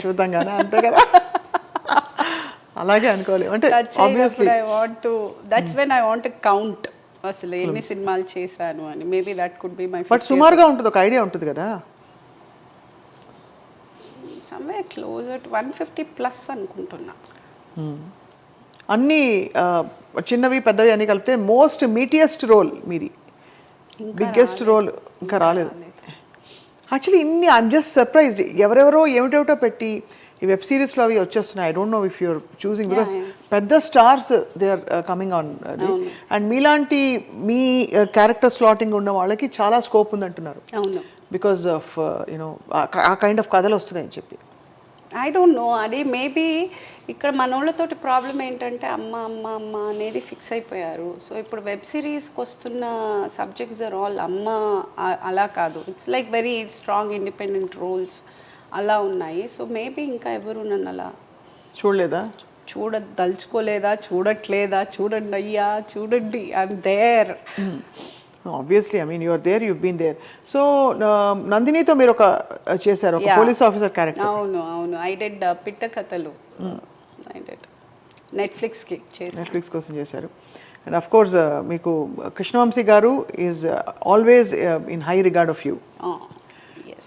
చూద్దాం కానీ అంతే కదా. అలాగే అనుకోవాలి. అంటే obviously I want to, that's when I want to count అసలు ఎన్ని సినిమాలు చేశాను అని. Maybe that could be my. But సుమారుగా ఉంటుంది, ఒక ఐడియా ఉంటుంది కదా. సమ్వేర్ క్లోజ్ అట్ 150+ అనుకుంటున్నా. అన్నీ చిన్నవి పెద్దవి అన్నీ కలిపితే మోస్ట్ మీటియస్ట్ రోల్ మీది, బిగ్గెస్ట్ రోల్ ఇంకా రాలేదు. యాక్చువల్లీ ఇన్ని ఐఎమ్ జస్ట్ సర్ప్రైజ్డ్. ఎవరెవరో ఏమిటేమిటో పెట్టి ఈ వెబ్ సిరీస్లో అవి వచ్చేస్తున్నాయి. I don't know if you're చూసింగ్, బికాస్ పెద్ద stars they are coming on. And మీలాంటి మీ క్యారెక్టర్ స్లాటింగ్ ఉన్న వాళ్ళకి చాలా స్కోప్ ఉందంటున్నారు. అవును, బికాస్ ఆఫ్ యూనో ఆ కైండ్ ఆఫ్ కథలు వస్తున్నాయని చెప్పి. I don't no. అది మేబీ ఇక్కడ మనోళ్ళతోటి ప్రాబ్లం ఏంటంటే అమ్మ అమ్మ అమ్మ అనేది ఫిక్స్ అయిపోయారు. సో ఇప్పుడు వెబ్ సిరీస్కి వస్తున్న సబ్జెక్ట్స్ ఆర్ ఆల్ అమ్మ అలా కాదు. It's like very strong independent roles అలా ఉన్నాయి. సో మేబీ ఇంకా ఎవరు నన్ను అలా చూడలేదా, చూడదలుచుకోలేదా, చూడట్లేదా, చూడండి అయ్యా చూడండి, I'm there. Obviously, I mean you're there, you been there. So నందినితో మీరు ఒక చేశారు, ఒక పోలీస్ ఆఫీసర్ క్యారెక్టర్. అవును అవును, ఐ డెడ్ పిట్ట కథలు. ఐ డెడ్ నెట్ఫ్లిక్స్కి చేశారు, నెట్ఫ్లిక్స్ కోసం చేశారు. అండ్ అఫ్ కోర్స్ మీకు కృష్ణవంశీ గారు is always in high regard of you.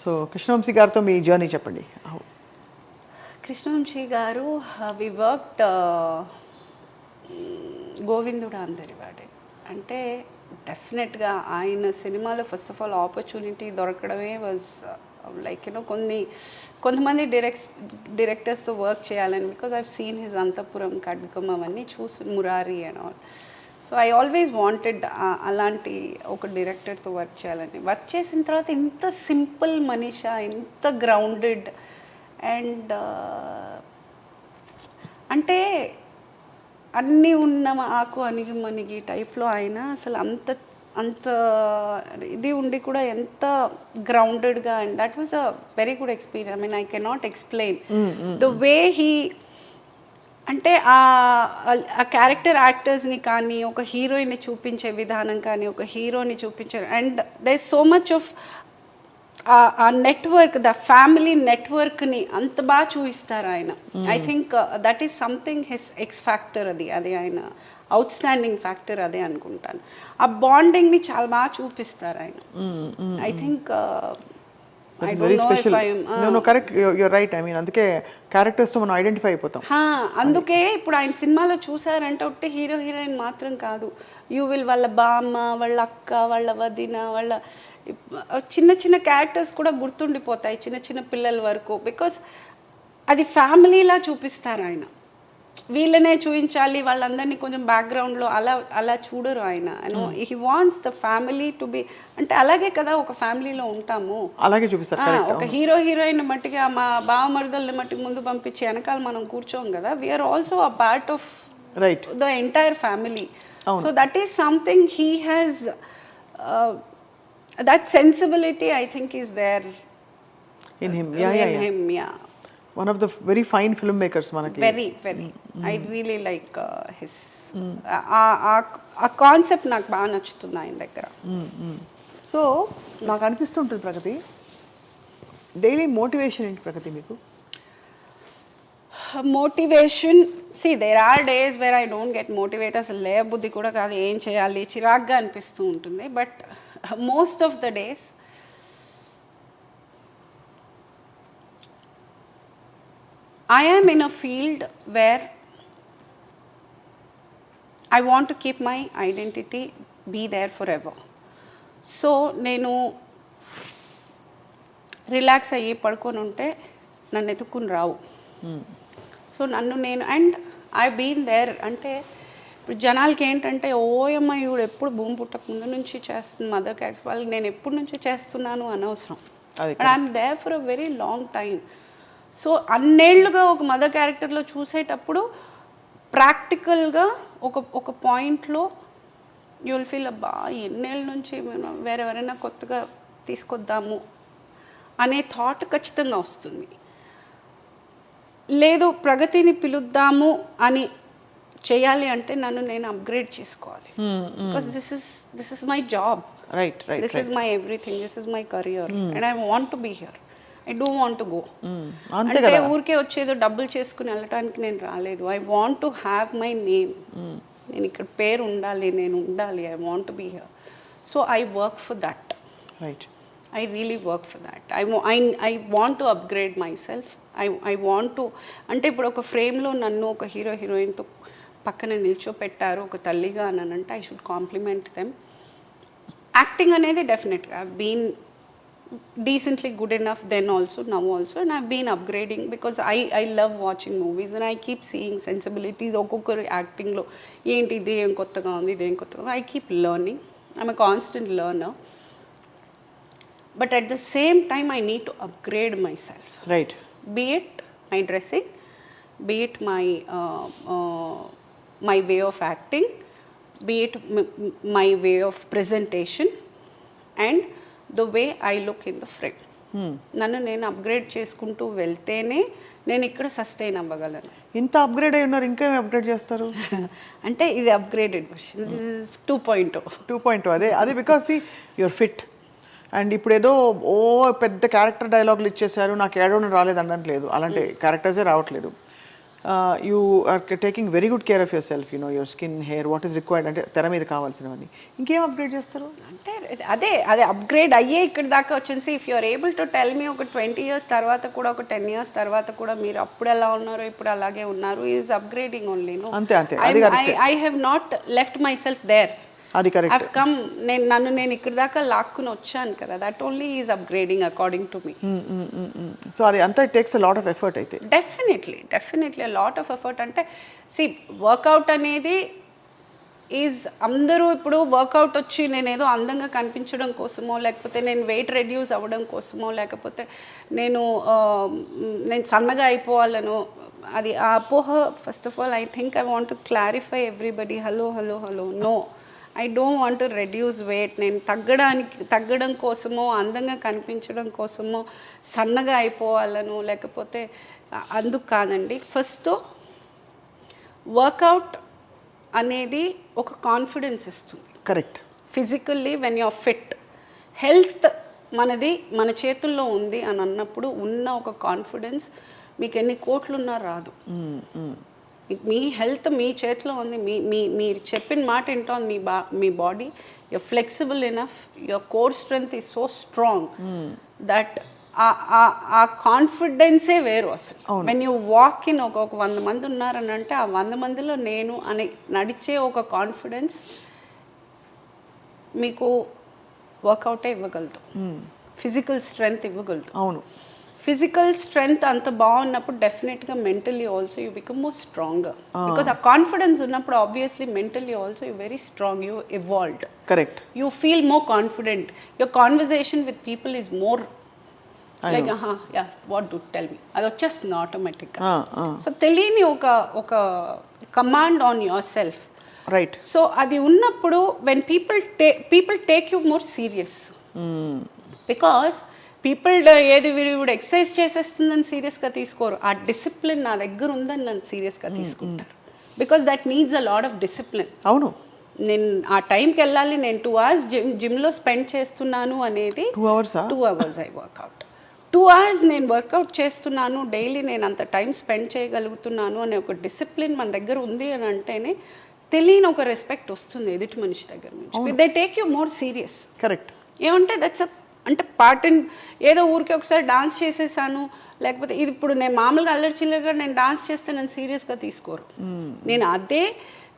So Krishna Vamsi గారితో మీ జర్నీ చెప్పండి. కృష్ణవంశీ గారు వి వర్క్డ్ గోవిందుడు అందరివాడే. అంటే డెఫినెట్గా ఆయన సినిమాలో ఫస్ట్ ఆఫ్ ఆల్ ఆపర్చునిటీ దొరకడమే వాజ్ లైక్ యూనో కొంతమంది డైరెక్టర్స్తో వర్క్ చేయాలని. బికాజ్ ఐవ్ సీన్ హిజ్ అంతఃపురం, ఖడ్గం అవన్నీ చూసి, Murari and all. So I always wanted అలాంటి ఒక డైరెక్టర్తో వర్క్ చేయాలని. వర్క్ చేసిన తర్వాత ఇంత సింపుల్ మనిషా, ఇంత గ్రౌండెడ్ అండ్ అంటే అన్నీ ఉన్న ఆకు అణిగి మణిగి టైప్లో ఆయన అసలు అంత ఇది ఉండి కూడా ఎంత గ్రౌండెడ్గా, and that was a very good experience. I mean I cannot explain the way he, అంటే ఆ క్యారెక్టర్ యాక్టర్స్ని కానీ, ఒక హీరోయిన్ని చూపించే విధానం కానీ, ఒక హీరోని చూపించే, and they so much of ఆ నెట్వర్క్, ద ఫ్యామిలీ నెట్వర్క్ని అంత బాగా చూపిస్తారు ఆయన. I think that is something his X factor, అది ఆయన అవుట్ స్టాండింగ్ ఫ్యాక్టర్ అదే అనుకుంటాను. ఆ బాండింగ్ని చాలా బాగా చూపిస్తారు ఆయన. I think very special. Correct, you're right. I mean అందుకే క్యారెక్టర్స్తో మనం ఐడెంటిఫై అయిపోతాం. అందుకే ఇప్పుడు ఆయన సినిమాలో చూసారంటే ఒట్టి హీరో హీరోయిన్ మాత్రం కాదు, యూ విల్ వాళ్ళ బామ్మ, వాళ్ళ అక్క, వాళ్ళ వదిన, వాళ్ళ చిన్న చిన్న క్యారెక్టర్స్ కూడా గుర్తుండిపోతాయి, చిన్న చిన్న పిల్లల వరకు. బికాస్ అది ఫ్యామిలీలా చూపిస్తారు ఆయన. వీళ్ళనే చూపించాలి, వాళ్ళందరినీ కొంచెం బ్యాక్గ్రౌండ్లో అలా చూడరు ఆయన. He wants the family to be, అంటే అలాగే కదా ఒక ఫ్యామిలీలో ఉంటాము, అలాగే చూపిస్తారు. ఒక హీరో హీరోయిన్ మట్టిగా మా బావమరుదల్ని మట్టికి ముందు పంపించి వెనకాల మనం కూర్చోం కదా. We're also a part of the entire family. So that is something he has, that sensibility I think is there in him. Yeah. One of the very fine filmmakers manaki. Very I really like his a concept నాకు బాగా నచ్చుతుంది ఆయన దగ్గర. So నాకు అనిపిస్తుంటుంది ప్రగతి, daily motivation ఏంటి ప్రగతి మీకు? Motivation, see there are days where I don't get motivated. అసలు లేబుద్ధి కూడా కాదు, ఏం చేయాలి చిరాగ్గా అనిపిస్తూ ఉంటుంది. But most of the days I am in a field where I want to keep my identity, be there forever. So నేను relax అయ్యి పడుకొని ఉంటే నన్ను ఎత్తుక్కుని రావు. సో నన్ను నేను, అండ్ ఐ బీన్ దేర్. అంటే ఇప్పుడు జనాలకి ఏంటంటే ఓయమ్మ ఇవిడు ఎప్పుడు భూమి పుట్టక ముందు నుంచి చేస్తుంది మదర్ క్యారెక్టర్, వాళ్ళకి నేను ఎప్పటి నుంచి చేస్తున్నాను అనవసరం. But I'm there for a very long time. So అన్నేళ్లుగా ఒక మదర్ క్యారెక్టర్లో చూసేటప్పుడు ప్రాక్టికల్గా ఒక పాయింట్లో యూ విల్ ఫీల్ అబ్బా ఎన్నేళ్ళ నుంచి వేరెవరైనా కొత్తగా తీసుకొద్దాము అనే థాట్ ఖచ్చితంగా వస్తుంది. లేదు ప్రగతిని పిలుద్దాము అని చేయాలి అంటే నన్ను నేను అప్గ్రేడ్ చేసుకోవాలి. Because this is my job, this is my everything, this is my career, and I want to be here. I don't want to go. అంటే ఊరికే వచ్చేదో డబ్బులు చేసుకుని వెళ్ళటానికి నేను రాలేదు. I want to have my name. నేను ఇక్కడ పేరు ఉండాలి, నేను ఉండాలి. I want to be here. So I work for that. I really work for that. I want to upgrade myself. I want to, అంటే ఇప్పుడు ఒక ఫ్రేమ్లో నన్ను ఒక హీరో హీరోయిన్తో పక్కన నిల్చోపెట్టారు ఒక తల్లిగా అని అంటే I should compliment them. Acting అనేది డెఫినెట్గా I been decently good enough then also, now also, and I been upgrading because I love watching movies and I keep seeing sensibilities. ఒక్కొక్కరు యాక్టింగ్లో ఏంటి ఇది ఏం కొత్తగా ఉంది, ఇదేం కొత్తగా, I keep learning. I'm a constant learner. But at the same time, I need to upgrade myself. Right. Be it my dressing, be it my way of acting, be it my way of presentation, and the way I look in the frame. నన్ను నేను upgrade చేసుకుంటూ వెళ్తేనే నేను ఇక్కడ sustain అవ్వగలను. ఇంత upgrade అయి ఉన్నారు, ఇంకా అప్గ్రేడ్ చేస్తారు అంటే ఇది అప్గ్రేడెడ్ వర్షన్, 2.0. 2.0 అదే బికాస్ యువర్ ఫిట్. అండ్ ఇప్పుడు ఏదో పెద్ద క్యారెక్టర్ డైలాగులు ఇచ్చేసారు, నాకు ఏడవడం రాలేదు అనట్లేదు, అలాంటి క్యారెక్టర్సే రావట్లేదు. You are taking very good care of yourself, you know your skin, hair, what is required, అంటే తెర మీద కావాల్సినవన్నీ. ఇంకేం అప్గ్రేడ్ చేస్తారు అంటే అదే అప్గ్రేడ్ అయ్యే ఇక్కడ దాకా వచ్చింది. If you are able to tell me ఒక 20 years తర్వాత కూడా, ఒక 10 years తర్వాత కూడా మీరు అప్పుడు ఎలా ఉన్నారు ఇప్పుడు అలాగే ఉన్నారు, ఈజ్ అప్గ్రేడింగ్ ఓన్లీ. నో, అంతే. I have not left myself there. అది కరెక్ట్. ఐ కమ్, నేను ఇక్కడ దాకా లాక్కుని వచ్చాను కదా, that only is upgrading according to me. So అది అంతా it takes a lot of effort అయితే. Definitely a lot of effort. అంటే సి వర్కౌట్ అనేది ఈజ్, అందరూ ఇప్పుడు వర్కౌట్ వచ్చి నేను ఏదో అందంగా కనిపించడం కోసమో, లేకపోతే నేను వెయిట్ రెడ్యూస్ అవ్వడం కోసమో, లేకపోతే నేను సన్నగా అయిపోవాలనో, అది ఆ అపోహ. First of all I think I want to clarify everybody. Hello, no, I don't want to reduce weight. నేను తగ్గడం కోసమో అందంగా కనిపించడం కోసమో సన్నగా అయిపోవాలను లేకపోతే అందుకు కాదండి. ఫస్ట్ వర్కౌట్ అనేది ఒక కాన్ఫిడెన్స్ ఇస్తుంది. Correct. Physically when you're fit, health మనది మన చేతుల్లో ఉంది అని అన్నప్పుడు ఉన్న ఒక కాన్ఫిడెన్స్ మీకు ఎన్ని కోట్లున్నా రాదు. మీ హెల్త్ మీ చేతిలో ఉంది. మీరు చెప్పిన మాట వింటోంది మీ body. You're flexible enough, your core strength is so strong that ఆ కాన్ఫిడెన్సే వేరు అసలు. వెన్ యూ వాక్ ఇన్ ఒక 100 మంది ఉన్నారని అంటే ఆ 100 మందిలో నేను అని నడిచే ఒక కాన్ఫిడెన్స్ మీకు వర్కౌటే ఇవ్వగలదు, ఫిజికల్ స్ట్రెంగ్త్ ఇవ్వగలదు. అవును. ఫిజికల్ స్ట్రెంగ్త్ అంత బాగున్నప్పుడు డెఫినెట్గా mentally also you become more stronger. Because ఆ కాన్ఫిడెన్స్ ఉన్నప్పుడు obviously mentally also you very strong, you evolved. Correct. You feel more confident. Your conversation with people is more like what do tell me, అది వచ్చేస్తుంది ఆటోమేటిక్గా. So తెలియని ఒక command on your self. Right. So అది ఉన్నప్పుడు when people take you more serious. Because people ఏది వీడు exercise చేసేస్తుందని సీరియస్గా తీసుకోరు. ఆ డిసిప్లిన్ నా దగ్గర ఉందని నన్ను సీరియస్గా తీసుకుంటారు. Because that needs a lot of discipline. అవును. నేను ఆ టైంకి వెళ్ళాలి, నేను 2 hours జిమ్లో స్పెండ్ చేస్తున్నాను అనేది 2 hours 2 hours I work out. 2 hours నేను వర్కౌట్ చేస్తున్నాను డైలీ, నేను అంత టైం స్పెండ్ చేయగలుగుతున్నాను అనే ఒక డిసిప్లిన్ మన దగ్గర ఉంది అని అంటేనే తెలియని ఒక రెస్పెక్ట్ వస్తుంది ఎదుటి మనిషి దగ్గర నుంచి. They take you more serious. Correct. ఏమంటే దట్స్ అంటే పార్ట్ అండ్ ఏదో ఊరికి ఒకసారి డాన్స్ చేసేసాను లేకపోతే ఇది ఇప్పుడు నేను మామూలుగా అల్లరి చిల్లరగా నేను డాన్స్ చేస్తే నేను సీరియస్గా తీసుకోరు.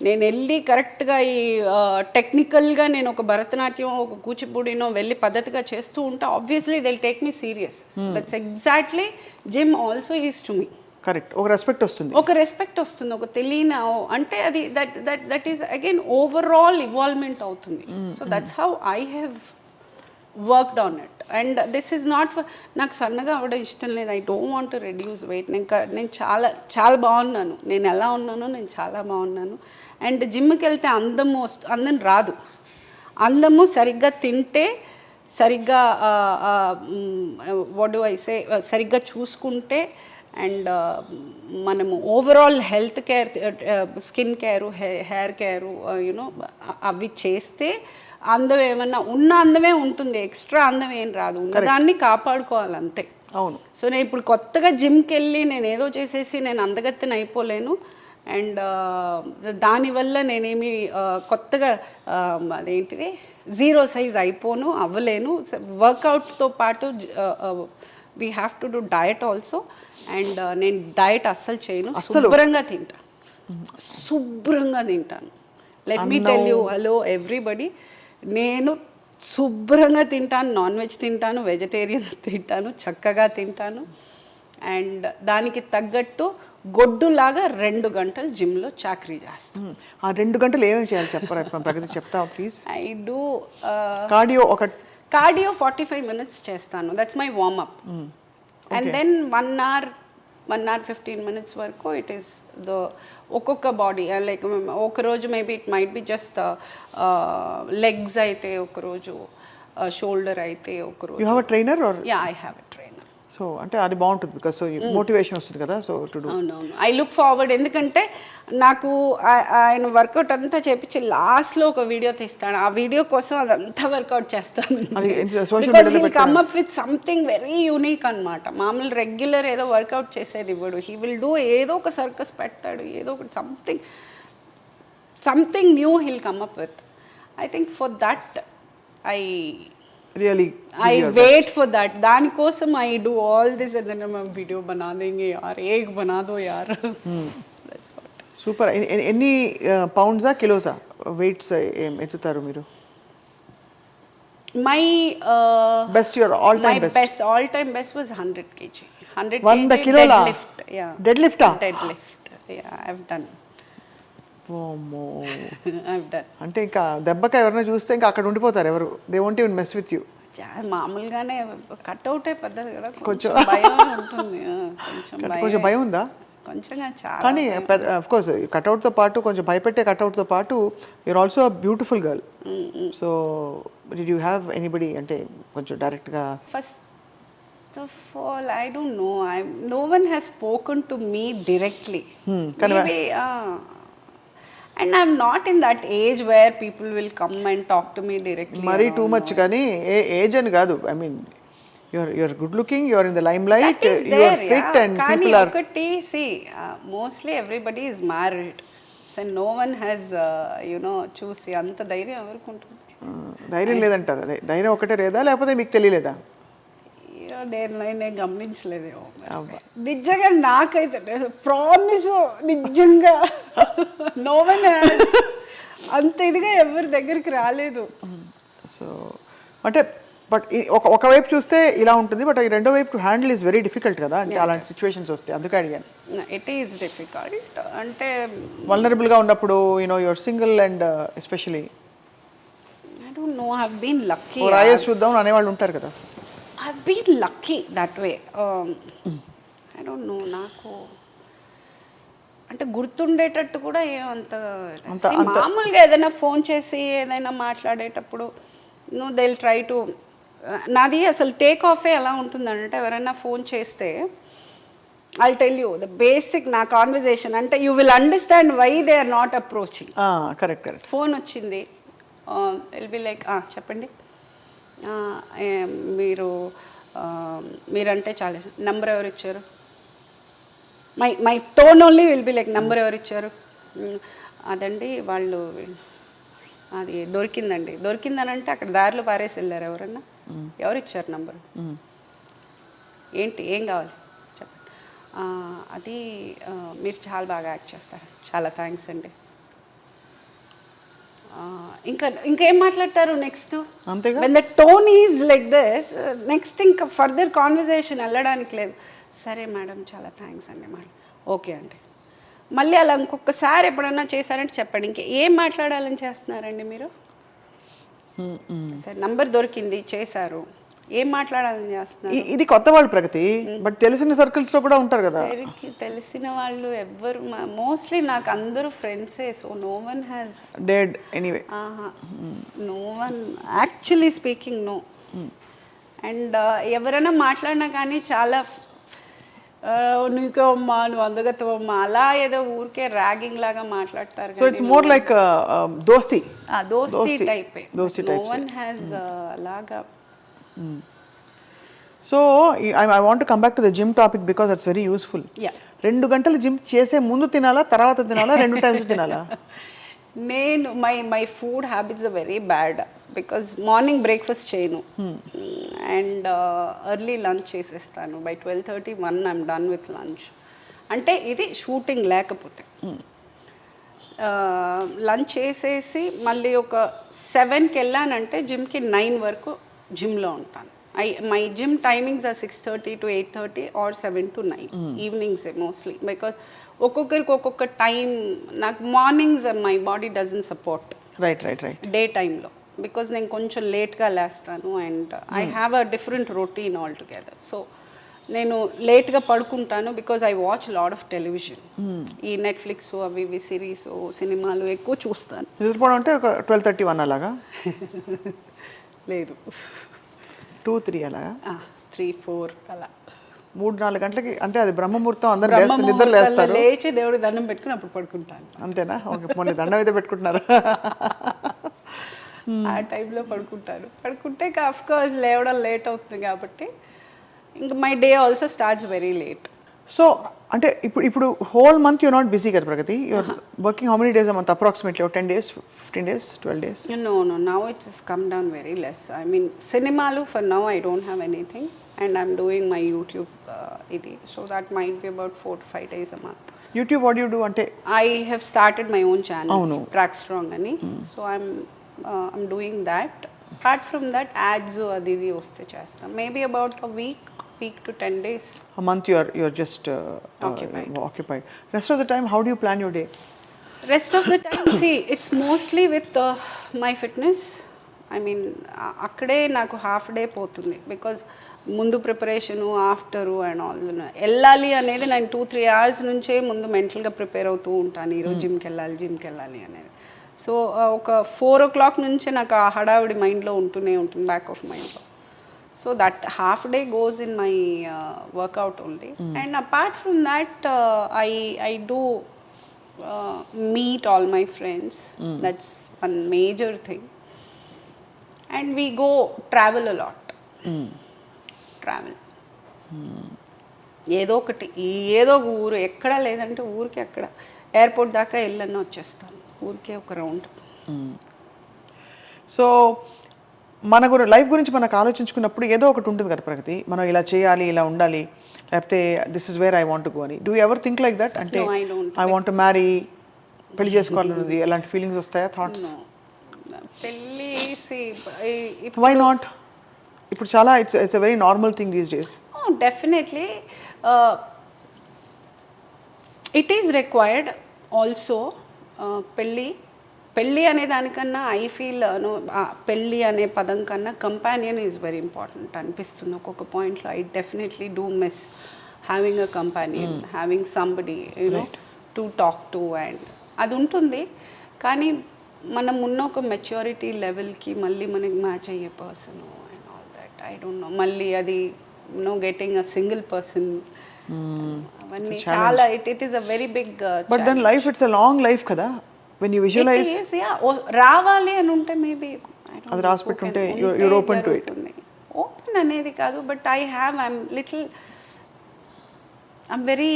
నేను వెళ్ళి కరెక్ట్గా ఈ టెక్నికల్గా నేను ఒక భరతనాట్యం ఒక కూచిపూడినో వెళ్ళి పద్ధతిగా చేస్తూ ఉంటే obviously they will take me serious. That's exactly gym also is to me. Correct. ఒక రెస్పెక్ట్ వస్తుంది, ఒక తెలియని అంటే అది దట్ ఈస్ అగైన్ ఓవరాల్ ఇవాల్వ్మెంట్ అవుతుంది. So that's how I have worked on it. And this is not for నాకు సన్నగా అవ్వడం ఇష్టం లేదు. I don't want to reduce weight. నేను చాలా బాగున్నాను. నేను ఎలా ఉన్నానో నేను చాలా బాగున్నాను. అండ్ జిమ్కి వెళ్తే అందం రాదు. అందము సరిగ్గా తింటే, సరిగ్గా వాట్ డు ఐ సే, సరిగ్గా చూసుకుంటే అండ్ మనము overall health care, skin care, hair care you know అవి చేస్తే అందం ఏమన్నా ఉన్న అందమే ఉంటుంది, ఎక్స్ట్రా అందం ఏం రాదు. ఉన్నదాన్ని కాపాడుకోవాలి అంతే. అవును. సో నేను ఇప్పుడు కొత్తగా జిమ్కి వెళ్ళి నేను ఏదో చేసేసి నేను అందగత్తెని అయిపోలేను. అండ్ దానివల్ల నేనేమి కొత్తగా అదేంటిది 0 size అవ్వలేను. వర్కౌట్తో పాటు we have to do diet also. And నేను డయట్ అస్సలు చేయను, శుభ్రంగా తింటాను. Let me tell you, hello everybody, నేను శుభ్రంగా తింటాను. నాన్ వెజ్ తింటాను, వెజిటేరియన్ తింటాను, చక్కగా తింటాను. అండ్ దానికి తగ్గట్టు గొడ్డులాగా 2 గంటలు జిమ్లో చాకరీ చేస్తాను. ఆ 2 గంటలు ఏమేమి చేయాలి చెప్పరా ప్రగతి, చెప్తావా please? I do cardio 45 minutes చేస్తాను. That's my warmup. And then 1 hour 15 minutes వరకు ఇట్ ఈస్ ద ఒక్కొక్క బాడీ లైక్ ఒకరోజు maybe it might be just legs అయితే, ఒకరోజు షోల్డర్ అయితే, ఒకరోజు. You have a trainer or? Yeah, I have a trainer. So అంటే అది బాగుంటుంది బికాస్ సో మోటివేషన్ వస్తుంది కదా. So to do. అవునవును, ఐ లుక్ ఫార్వర్డ్. ఎందుకంటే నాకు ఆయన వర్కౌట్ అంతా చేపించి లాస్ట్లో ఒక వీడియో తీస్తాను. ఆ వీడియో కోసం అదంతా వర్కౌట్ చేస్తాను. Come up with something very unique అనమాట. మామూలు రెగ్యులర్ ఏదో వర్కౌట్ చేసేది ఇవ్వడు. హీ విల్ డూ ఏదో ఒక సర్కస్ పెడతాడు, ఏదో ఒకటి something new he'll come up with. I think for that I wait for that. దానికోసం I do all this and then मैं वीडियो बना देंगे यार, एक बना दो यार. సూపర్. ఎన్ని పౌండ్సా కిలోసా వెయిట్స్ ఎత్తుతారు మీరు? My best, your all time best was 100 kg. 100 kg deadlift. Yeah, deadlift. Yeah, I've done. ఓమో. I've done. అంటే ఇంకా దెబ్బకి ఎవరైనా చూస్తే ఇంకా అక్కడ ఉండిపోతారు ఎవరు. They won't even mess with you. మామూలుగానే కట్అవుటే పద్ధతి కదా, కొంచెం భయం ఉంటుంది. కొంచెం భయం ఉందా? కొంచెంగా చాలా కానీ అఫ్ కోర్స్ కట్అవుట్తో పాటు కొంచెం భయపెట్టే కట్అవుట్తో పాటు you're also a beautiful girl. So did you have anybody అంటే కొంచెం డైరెక్ట్గా? First of all I don't know, no one has spoken to me directly. Maybe and I'm not in that age where people will come and talk to me directly. మరీ too much. కానీ age అని కాదు, I mean you're good looking, you're in the limelight, That is you're there, fit yeah. and Kani people are okati, see, mostly everybody is married, so no one has చూసి అంత ధైర్యం ఎవరికి ఉంటుంది? ధైర్యం లేదంటారు. అదే ధైర్యం ఒకటే లేదా, లేకపోతే మీకు తెలియలేదా? నేను గమనించలేదేమో. నిజంగా నాకైతే ప్రామిస్, నిజంగా నో వన్ అంత ఇదిగా ఎవరి దగ్గరికి రాలేదు. సో అంటే బట్ ఒకవైపు చూస్తే ఇలా ఉంటుంది, బట్ ఈ రెండో వైపు హ్యాండిల్ ఈజ్ వెరీ డిఫికల్ట్ కదా, అంటే అలాంటి సిచ్యువేషన్స్ వస్తాయి. అందుకే అడిగాను. It is difficult. అంటే వల్నరబుల్గా ఉన్నప్పుడు you're single and especially I don't know, I have been lucky. రాయేసి చూద్దాం అనేవాళ్ళు ఉంటారు కదా. I've been lucky that way. I don't know, నాకు అంటే గుర్తుండేటట్టు కూడా ఏమంత మామూలుగా ఏదైనా ఫోన్ చేసి ఏదైనా మాట్లాడేటప్పుడు దే విల్ ట్రై టు, నాది అసలు టేక్ ఆఫే ఎలా ఉంటుందంటే ఎవరైనా ఫోన్ చేస్తే I tell you the basic నా కాన్వర్జేషన్, అంటే you will understand why they are not approaching. Correct correct. Phone వచ్చింది, విల్ బి లైక్ చెప్పండి, మీరంటే చాలా నంబర్ ఎవరు ఇచ్చారు, my tone only will be like number ఎవరు ఇచ్చారు, అదండి వాళ్ళు అది దొరికిందని అంటే అక్కడ దారిలో పారేసి వెళ్ళారు ఎవరన్నా, ఎవరు ఇచ్చారు నంబరు, ఏంటి ఏం కావాలి చెప్పండి, అది మీరు చాలా బాగా యాక్ట్ చేస్తారు, చాలా థ్యాంక్స్ అండి. ఇంకేం మాట్లాడతారు next? When the tone is like this, next ఇంకా ఫర్దర్ కాన్వర్జేషన్ వెళ్ళడానికి లేదు. సరే మేడం చాలా థ్యాంక్స్ అండి, మేడం ఓకే అండి. మళ్ళీ అలా ఇంకొకసారి ఎప్పుడన్నా చేశారంటే చెప్పండి, ఇంకా ఏం మాట్లాడాలని చేస్తున్నారండి మీరు? సరే నంబర్ దొరికింది, చేశారు, ఏం మాట్లాడాలని చేస్తున్నారు? ఇది కొత్త వాళ్ళు ప్రగతి, బట్ తెలిసిన సర్కిల్స్ లో కూడా ఉంటారు కదా. తెలిసిన వాళ్ళు ఎవ్వరు, మోస్ట్లీ నాకు అందరూ ఫ్రెండ్సే, so no one has dead anyway. No one actually speaking, no. And ఎవరైనా మాట్లాడినా కానీ చాలా నీకో అమ్మా, నువ్వు అందగత్తవమ్మా, అలా ఏదో ఊరికే ర్యాగింగ్ లాగా మాట్లాడతారు. సో ఇట్స్ మోర్ లైక్ దోస్తి టైప్. నో వన్ హ్యాస్ అలాగా. So I want to come back to the gym topic because that's very useful. 2 గంటలు జిమ్ చేసే ముందు తినాలా, తర్వాత తినాలా, 2 టైమ్స్ తినాలా? నేను my food habits are very bad because morning breakfast చేయను అండ్ ఎర్లీ లంచ్ చేసేస్తాను. By 12:30 I'm done with lunch. అంటే ఇది షూటింగ్ లేకపోతే లంచ్ చేసేసి మళ్ళీ ఒక 7కి వెళ్ళానంటే జిమ్కి 9 వరకు జిమ్లో ఉంటాను. My gym timings are 6:30 to 8:30 or 7 to 9 ఈవినింగ్సే మోస్ట్లీ, బికాజ్ ఒక్కొక్కరికి ఒక్కొక్క టైం. నాకు mornings my body doesn't support day టైంలో, బికాజ్ నేను కొంచెం లేట్గా లేస్తాను and I have a different routine altogether. So నేను లేట్గా పడుకుంటాను because I watch lot of television. ఈ నెట్ఫ్లిక్స్ అవి ఇవి సిరీస్ సినిమాలు ఎక్కువ చూస్తాను. నిద్రపోవడం అంటే ఒక 12:31 అలాగా? లేదు, 2-3 అలాగా? 3-4 అలా. 3-4 గంటలకి అంటే అది బ్రహ్మముహూర్తం, అందరూ నిద్ర లేస్తారు, లేచి దేవుడికి దండం పెట్టుకుని అప్పుడు పడుకుంటాను. అంతేనా? ఓకే, మొన్న దండం అయితే పెట్టుకుంటున్నారు. ఆ టైంలో పడుకుంటే ఆఫ్ కోర్స్ లేవడం లేట్ అవుతుంది కాబట్టి ఇంకా my day also starts very late. So అంటే ఇప్పుడు whole month you not busy కదా Pragathi? You're working how many days a month approximately? 10 days, 15 days, 12 days? No, now it's just come down very less. I mean cinemalu for now I don't have anything and I'm doing my YouTube idi, so that might be about 4 to 5 days a month. YouTube what do you do? Ante I have started my own channel, Avunu. Track Strong ani. So I'm doing that. Apart from that ads adi vaste chesta, maybe about a week to 10 days. A month you're just occupied. Rest of the time how do you plan your day? Rest of the time see it's mostly with my fitness I mean అక్కడే నాకు half day పోతుంది, because ముందు preparation after and all. వెళ్ళాలి అనేది నేను 2-3 hours నుంచే ముందు మెంటల్గా ప్రిపేర్ అవుతూ ఉంటాను, ఈరోజు జిమ్కి వెళ్ళాలి అనేది. సో ఒక 4 o'clock నుంచే నాకు ఆ హడావిడి మైండ్లో ఉంటూనే ఉంటుంది, బ్యాక్ ఆఫ్ మైండ్లో. So that half day goes in my workout only. And apart from that I do meet all my friends. That's one major thing. And we go travel a lot. Travel. ఏదో ఒకటి ఏదో ఒక ఊరు, ఎక్కడ లేదంటే ఊరికి అక్కడ ఎయిర్పోర్ట్ దాకా వెళ్ళని వచ్చేస్తాను, ఊరికే ఒక రౌండ్. సో మన లైఫ్ గురించి మనకు ఆలోచించుకున్నప్పుడు ఏదో ఒకటి ఉంటుంది కదా ప్రగతి, మనం ఇలా చేయాలి, ఇలా ఉండాలి, లేకపోతే this is where I want to go అని. Do ever think like that? అంటే No, I don't. I want to marry, పెళ్లి చేసుకోవాలన్నది అలాంటి ఫీలింగ్స్ వస్తాయా, థాట్స్? పెళ్ళి వై నాట్? ఇప్పుడు చాలా it's a very normal thing these days. Definitely it is required also. పెళ్ళి అనే దానికన్నా ఐ ఫీల్ పెళ్ళి అనే పదం కన్నా కంపానియన్ ఈజ్ వెరీ ఇంపార్టెంట్ అనిపిస్తుంది ఒక్కొక్క పాయింట్లో. I definitely do miss having a companion, having somebody you know to talk to, and అది ఉంటుంది. కానీ మనం ఉన్న ఒక మెచ్యూరిటీ లెవెల్కి మళ్ళీ మనకి మ్యాచ్ అయ్యే person and all that, I don't know. మళ్ళీ అది గెటింగ్ అ సింగిల్ పర్సన్, అవన్నీ చాలా it is a very big. But then life it's a long life కదా, when you visualize రావాలి అని ఉంటే మేబీ అది రాసి పెట్టుంటే you're open to it. Open అనేది కాదు, బట్ ఐఎమ్ వెరీ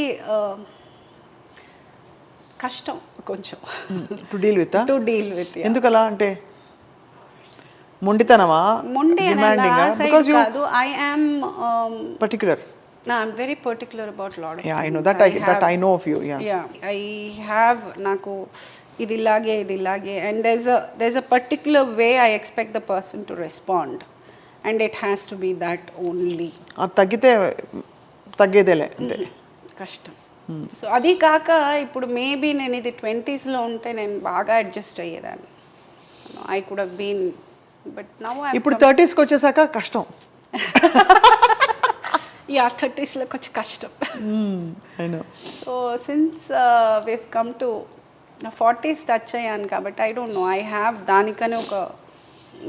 కష్టం కొంచెం టు డీల్ విత్. ఎందుకలా అంటే మొండితనమా, మొండి because you కాదు, I'm particular. No, I'm very particular about lot of yeah things. I know that. I know of you. Yeah I have నాకు ఇది ఇలాగే and there's a particular way I expect the person to respond, and it has to be that only. అది తగ్గితే తగ్గేదేలే అంతే, కష్టం. So అది కాక ఇప్పుడు మేబీ నేను ఇది 20sలో ఉంటే నేను బాగా అడ్జస్ట్ అయ్యేదాన్ని, I could have been, but now ఇప్పుడు 30sకి వచ్చేసాక కష్టం. యా 30sలో కొంచెం కష్టం. I know. So since we've come to 40s touch అయ్యాను కాబట్టి I don't know, I have దానికనే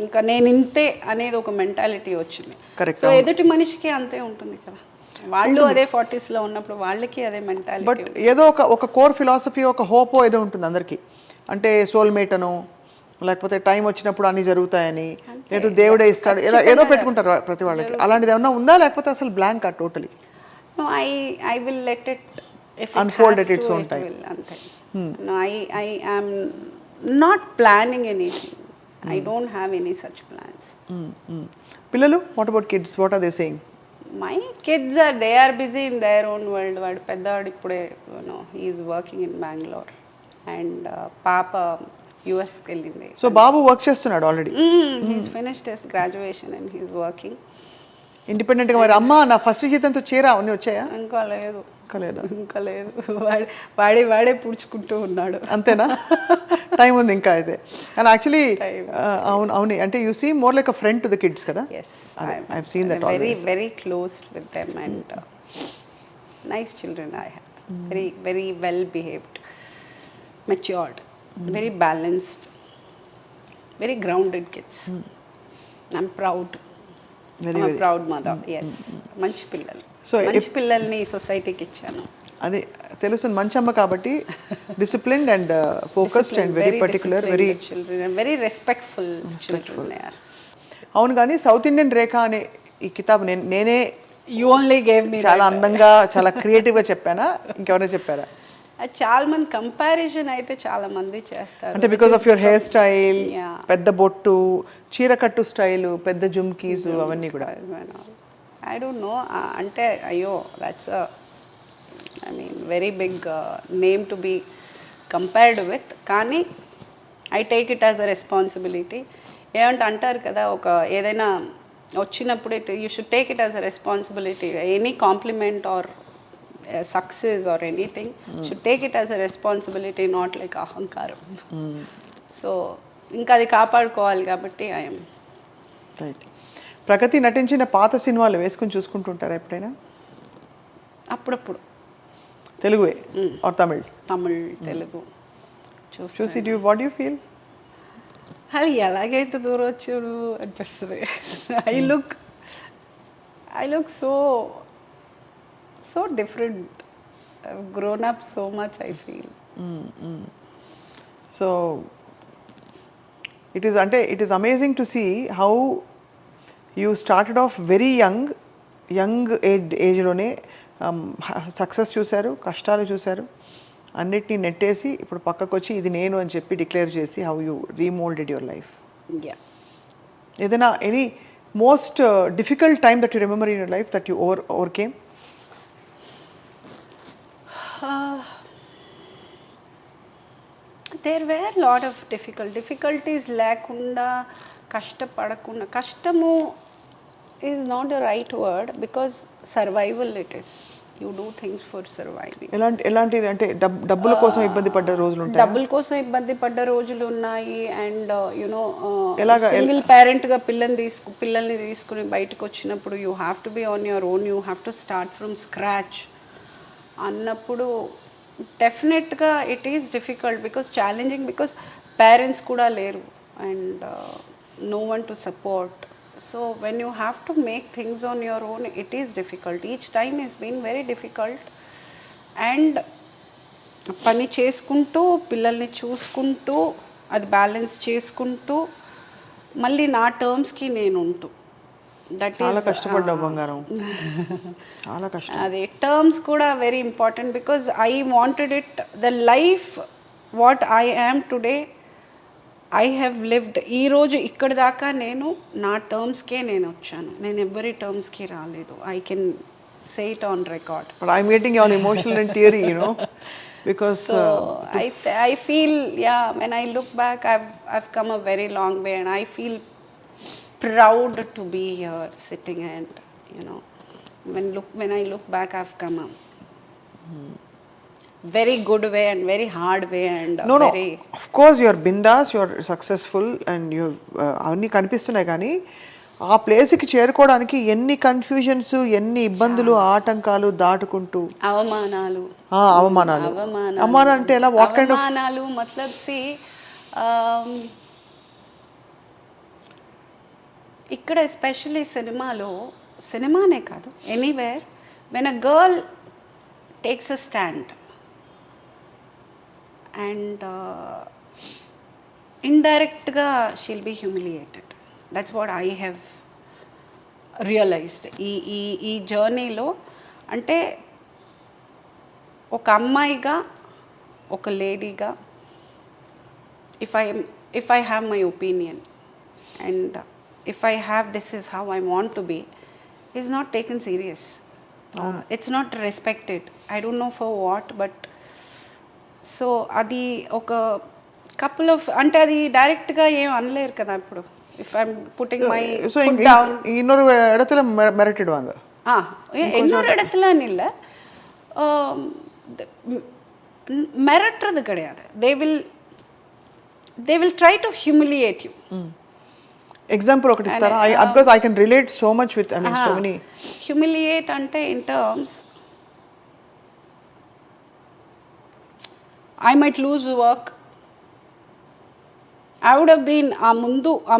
ఇంకా నేను ఇంతే అనేది ఒక మెంటాలిటీ వచ్చింది. సో ఎదుటి మనిషికి అంతే ఉంటుంది కదా, వాళ్ళు అదే 40sలో ఉన్నప్పుడు వాళ్ళకి అదే మెంటాలిటీ. బట్ ఏదో ఒక కోర్ ఫిలాసఫీ, ఒక హోప్ ఏదో ఉంటుంది అందరికీ. అంటే సోల్మేట్ అను, లేకపోతే టైం వచ్చినప్పుడు అన్ని జరుగుతాయని, ఏదో దేవుడే ఇస్తాడు, ఏదో పెట్టుకుంటారు ప్రతి వాళ్ళకి. అలాంటిది ఏమన్నా ఉందా, లేకపోతే అసలు blank totally? No, I will let it, if it unfold has at its to, own it time. will, ante. No, I am not planning anything. I don't have any such plans. పిల్లలు, what about kids? What are they saying? My kids they are busy in their own world. వాడు పెద్దవాడు ఇప్పుడే he is working in Bangalore, and పాప యుఎస్కి వెళ్ళింది. So బాబు work చేస్తున్నాడు already? He's finished his graduation and he's working ఇండిపెండెంట్గా. మరి అమ్మ నా ఫస్ట్ జీతంతో చీర అన్నీ వచ్చాయా? ఇంకా లేదు. ఇంకా లేదు. వాడే పుడుచుకుంటూ ఉన్నాడు. అంతేనా? టైం ఉంది ఇంకా అయితే. అండ్ యాక్చువల్లీ అవును, అంటే you see more like a friend to the kids కదా. I've seen that always. Very close with them, and nice children I have. Very well behaved, matured, very balanced, very grounded kids. I'm proud. I'm a proud mother. Yes. మంచి పిల్లలు. So మంచి పిల్లల్ని సొసైటీకి ఇచ్చాను. అదే తెలుసు, మంచి అమ్మ కాబట్టి disciplined and focused and very particular, very respectful children they are. అవును, కానీ సౌత్ ఇండియన్ రేఖ అనే ఈ కితాబ్ నేనే యూ ఓన్లీ గేవ్ మీ చాలా అందంగా, చాలా క్రియేటివ్గా చెప్పానా, ఇంకెవరైనా చెప్పారా? చాలా మంది కంపారిజన్ అయితే చాలా మంది చేస్తారు. అంటే because of your hair style, పెద్ద బొట్టు, చీరకట్టు స్టైల్, పెద్ద జుమ్కీస్, అవన్నీ కూడా. ఐ డోంట్ నో, అంటే అయ్యో that's I mean very big name to be compared with. కానీ I take it as a responsibility. ఏమంటే అంటారు కదా, ఒక ఏదైనా వచ్చినప్పుడు you should take it as a responsibility. Any compliment or success or anything should take it as a responsibility, not like ahankaram. So ఇంకా అది కాపాడుకోవాలి కాబట్టి ఐఎమ్ రైట్. ప్రగతి నటించిన పాత సినిమాలు వేసుకుని చూసుకుంటుంటారా ఎప్పుడైనా? అప్పుడప్పుడు తెలుగువే ఆర్ తమిళ్? తమిళ్, తెలుగు చూసి వాట్ యూ ఫీల్? అది ఎలాగైతే దూరం వచ్చాడు అనిపిస్తుంది. I look so different, grown up so much I feel. So it is amazing to see how you started off very young ఏజ్లోనే సక్సెస్ చూశారు, కష్టాలు చూశారు, అన్నిటినీ నెట్టేసి ఇప్పుడు పక్కకు వచ్చి ఇది నేను అని చెప్పి డిక్లేర్ చేసి how you remoulded your life. ఏదైనా any most difficult time that you remember in your life that you overcame? There were lot of difficulties లేకుండా, కష్టపడకుండా, కష్టము is not the right word because survival it is. You do things for surviving. ఎలాంటిది అంటే డబ్బుల కోసం ఇబ్బంది పడ్డ రోజులు ఉంటాయి? డబ్బుల కోసం ఇబ్బంది పడ్డ రోజులు ఉన్నాయి. అండ్ యునో సింగిల్ పేరెంట్గా పిల్లల్ని తీసుకుని బయటకు వచ్చినప్పుడు you have to be on your own, you have to start from scratch అన్నప్పుడు డెఫినెట్గా it is difficult because challenging, because parents కూడా లేరు and no one to support. So when you have to make things on your own, it is difficult. Each time has been very difficult. And పని చేసుకుంటూ, పిల్లల్ని చూసుకుంటూ, అది balance చేసుకుంటూ, మళ్ళీ నా టర్మ్స్కి నేను ఉంటూ, దట్ చాలా కష్టపడ్డావు బంగారం. చాలా కష్టం. అది టర్మ్స్ కూడా very important because I wanted it the life what I am today I have lived. ఈరోజు ఇక్కడి దాకా నేను నా టర్మ్స్కే నేను వచ్చాను, నేను ఎవరి టర్మ్స్కి రాలేదు. I can say it on record. But I'm getting all emotional and teary, you know, because I feel, yeah, when I look back, I've come a very long way, and I feel proud to be here sitting, and you know, when I look back, I've come a very good way and very hard way, and no, very of course you are bindas, you are successful, and you అవన్నీ కనిపిస్తున్నాయి. కానీ ఆ ప్లేస్కి చేరుకోవడానికి ఎన్ని confusions, ఎన్ని ఇబ్బందులు, ఆటంకాలు దాటుకుంటూ, అవమానాలు అవమానాలు అంటే ఎలా? వాట్ కైండ్ ఆఫ్ అవమానాలు మతలబ్ సి ఇక్కడ ఎస్పెషల్లీ సినిమానే కాదు, anywhere when a girl takes a stand and ఇండైరెక్ట్గా she'll be humiliated. That's what I have realized ఈ జర్నీలో. అంటే ఒక అమ్మాయిగా, ఒక లేడీగా, if I have my opinion and if I have this is how I want to be, is not taken serious. It's not respected. I don't know for what, but so అది ఒక couple of, అంటే అది డైరెక్ట్గా ఏం అనలేరు కదా ఇప్పుడు. If I'm putting my foot down, இன்னொரு இடத்துல மிரட்டிடுவாங்க. இன்னொரு இடத்துலன்னு இல்லை, மிரட்டுறது கிடையாது. they will try to humiliate you. Example ఒకటి ఇస్తారా? Because I can relate so much with, I mean so many. Humiliate అంటే in terms I might lose work. I would have been ఆ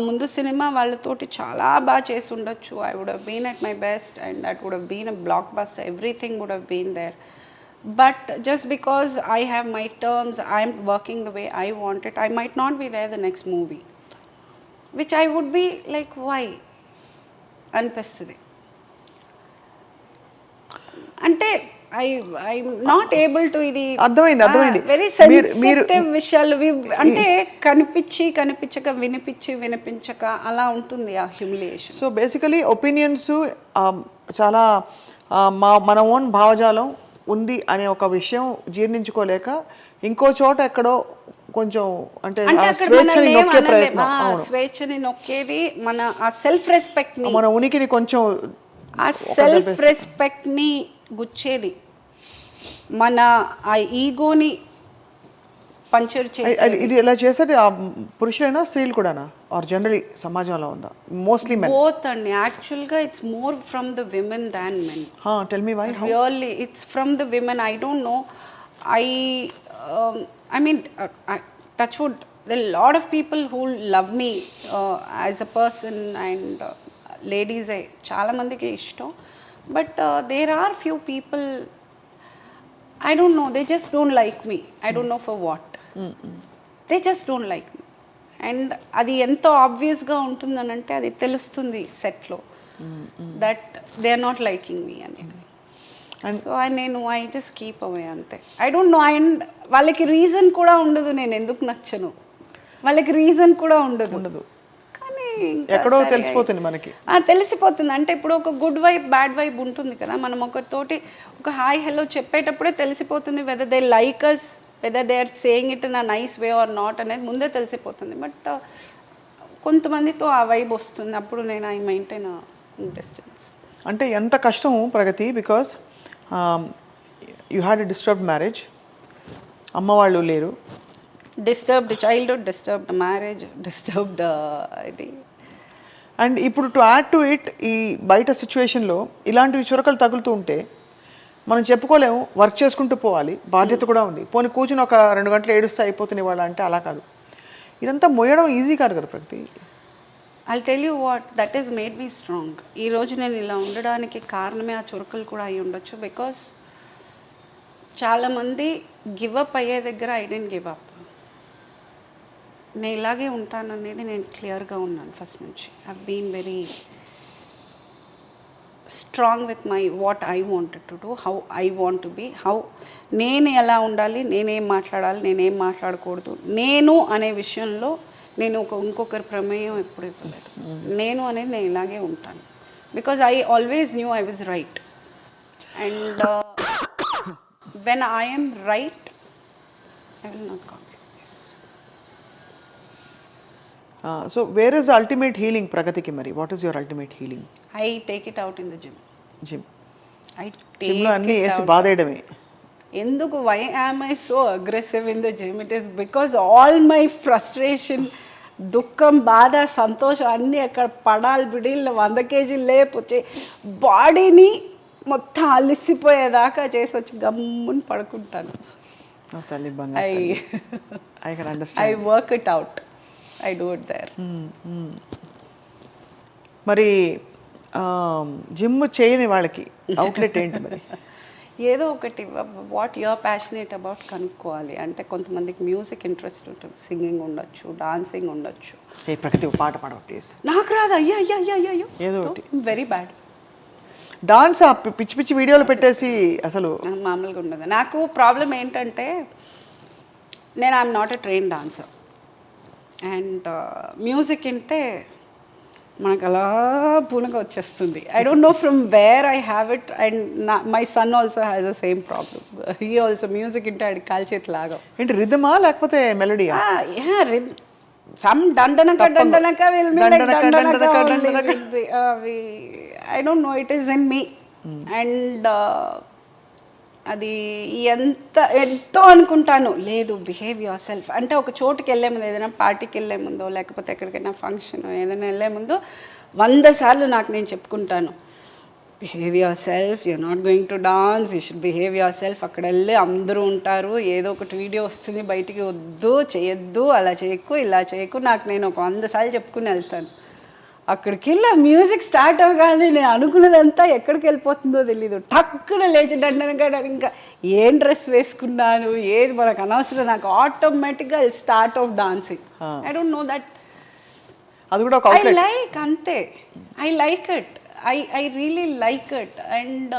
ముందు సినిమా వాళ్ళతోటి చాలా బాగా చేసి ఉండొచ్చు. I would have been at my best and that would have been a blockbuster. Everything would have been there. But just because I have my terms, I am working the way I want it, I might not be there the next movie. Which I would be like, why? అనిపిస్తుంది. అంటే I'm not able to ఇది అర్థమైంది. Very sensitive విషయాలు అంటే కనిపించక వినిపించక అలా ఉంటుంది ఆ humiliation. So basically opinions చాలా మన ఓన్ భావజాలం ఉంది అనే ఒక విషయం జీర్ణించుకోలేక ఇంకో చోట ఎక్కడో కొంచెం అంటే స్వేచ్ఛని నొక్కేది, మన ఆ సెల్ఫ్ రెస్పెక్ట్ ని, మన ఉనికిని కొంచెం ఆ సెల్ఫ్ రెస్పెక్ట్ ని గుచ్చేది, మన ఆ ఈగోని పంచర్ చేసి ఇది ఇలా చేసేది ఆ పురుషులైనా స్త్రీలు కూడానా ఆర్ జనరలీ సమాజంలో ఉందా మోస్ట్లీ మెన్ బోత్ అండి. యాక్చువల్గా it's more from the women than men. Tell me why Really, it's from the women. I don't know. I mean, touch wood. There are a lot of people who love me as a person, and ladies, చాలా మందికి ఇష్టం. But there are few people. I don't know. They just don't like me. I don't know for what. They just don't like me. And అది ఎంతో ఆబ్వియస్గా ఉంటుందనంటే అది తెలుస్తుంది సెట్లో that they are not liking me అనేది. So I just keep away అంతే. I don't know. And వాళ్ళకి reason కూడా ఉండదు నేను ఎందుకు నచ్చను. వాళ్ళకి రీజన్ కూడా ఉండదు కానీ ఎక్కడో తెలిసిపోతుంది మనకి. తెలిసిపోతుంది. అంటే ఇప్పుడు ఒక గుడ్ వైబ్ బ్యాడ్ వైబ్ ఉంటుంది కదా, మనం ఒకరితోటి ఒక హాయ్ హలో చెప్పేటప్పుడే తెలిసిపోతుంది whether they like us, whether they are saying it in a nice way or not అనేది ముందే తెలిసిపోతుంది. బట్ కొంతమందితో ఆ వైబ్ వస్తుంది, అప్పుడు నేను ఐ మెయింటైన్ డిస్టెన్స్. అంటే ఎంత కష్టం Pragathi, because you had a disturbed marriage, అమ్మ వాళ్ళు లేరు, disturbed childhood, disturbed marriage, disturbed ఇది. అండ్ ఇప్పుడు టు యాడ్ టు ఇట్ ఈ బయట సిచ్యువేషన్లో ఇలాంటివి చురకలు తగులుతూ ఉంటే మనం చెప్పుకోలేము, వర్క్ చేసుకుంటూ పోవాలి, బాధ్యత కూడా ఉంది. పోనీ కూర్చుని ఒక 2 గంటలు ఏడుస్తే అయిపోతుంది ఇవాళ అంటే అలా కాదు. ఇదంతా మోయడం ఈజీ కాదు కదా Pragathi. I tell you what, that is made me strong. ఈరోజు నేను ఇలా ఉండడానికి కారణమే ఆ చురుకులు కూడా అయి ఉండొచ్చు. బికాస్ చాలామంది గివ్ అప్ అయ్యే దగ్గర ఐ డెంట్ గివ్ అప్. నేను ఇలాగే ఉంటాననేది నేను క్లియర్గా ఉన్నాను ఫస్ట్ నుంచి. I been very strong with my what I wanted to do, how I want to be, how నేను ఎలా ఉండాలి, నేనేం మాట్లాడాలి, నేనేం మాట్లాడకూడదు, నేను అనే విషయంలో నేను ఇంకొకరి ప్రమేయం ఎప్పుడు ఇవ్వలేదు. నేను అనేది నేను ఇలాగే ఉంటాను. Because I always knew I was right. And when I am right I will not compromise. So where is ultimate healing ప్రగతికి? మరి what is your ultimate healing? I take it out in the gym. I జిమ్లో అన్నీ వేసి బాధేయడమే. ఎందుకు why am I so aggressive in the gym? It is because all my frustration, దుఃఖం, బాధ, సంతోషం అన్నీ అక్కడ పడాలి బిడీలు 100 కేజీలు లేపొచ్చి బాడీని మొత్తం అలిసిపోయేదాకా చేసి వచ్చి గమ్ముని పడుకుంటాను. I work it out, I do it there. మరి జిమ్ చేయని వాళ్ళకి అవుట్లెట్ ఏంటి మరి? ఏదో ఒకటి what you are passionate about కనుక్కోవాలి. అంటే కొంతమందికి మ్యూజిక్ ఇంట్రెస్ట్ ఉంటుంది, సింగింగ్ ఉండొచ్చు, డాన్సింగ్ ఉండొచ్చు. ప్రగతి పాట పాడవ ప్లీజ్. నాకు రాదు. అయ్యో ఏదో ఒకటి. వెరీ బ్యాడ్ డాన్స్ పిచ్చి పిచ్చి వీడియోలు పెట్టేసి అసలు మామూలుగా ఉండదు. నాకు ప్రాబ్లం ఏంటంటే నేను I'm not a train dancer. And music వింటే మనకు అలా పూనగా వచ్చేస్తుంది. I don't know from where I have it. And my son also has the same problem. He also music వింటే ఆడి కాల్చేతి లాగా. ఏంటి రిథమా లేకపోతే మెలోడీయా? సమ్ డండనక విల్ బి లైక్ డండనక. I don't know, it is in me. And అది ఎంతో అనుకుంటాను, లేదు బిహేవ్ యువర్ సెల్ఫ్ అంటే ఒక చోటుకి వెళ్ళే ముందు, ఏదైనా పార్టీకి వెళ్ళే ముందో లేకపోతే ఎక్కడికైనా ఫంక్షన్ ఏదైనా వెళ్ళే ముందు 100 సార్లు నాకు నేను చెప్పుకుంటాను, behave yourself, you're not going to dance, you should behave yourself. అక్కడ వెళ్ళి అందరూ ఉంటారు, ఏదో ఒకటి వీడియో వస్తుంది బయటికి, వద్దు చేయొద్దు, అలా చేయకు ఇలా చేయకు, నాకు నేను ఒక 100 సార్లు చెప్పుకుని వెళ్తాను. అక్కడికి వెళ్ళి మ్యూజిక్ స్టార్ట్ అవ్వగానే నేను అనుకున్నదంతా ఎక్కడికి వెళ్ళిపోతుందో తెలీదు. టక్కున లేచి డండనగా ఇంకా ఏం డ్రెస్ వేసుకున్నాను ఏది మనకు అనవసరం, నాకు ఆటోమేటిక్గా start of dancing. I don't know that. అది కూడా ఐ లైక్ అంతే. I like it. I really like it. And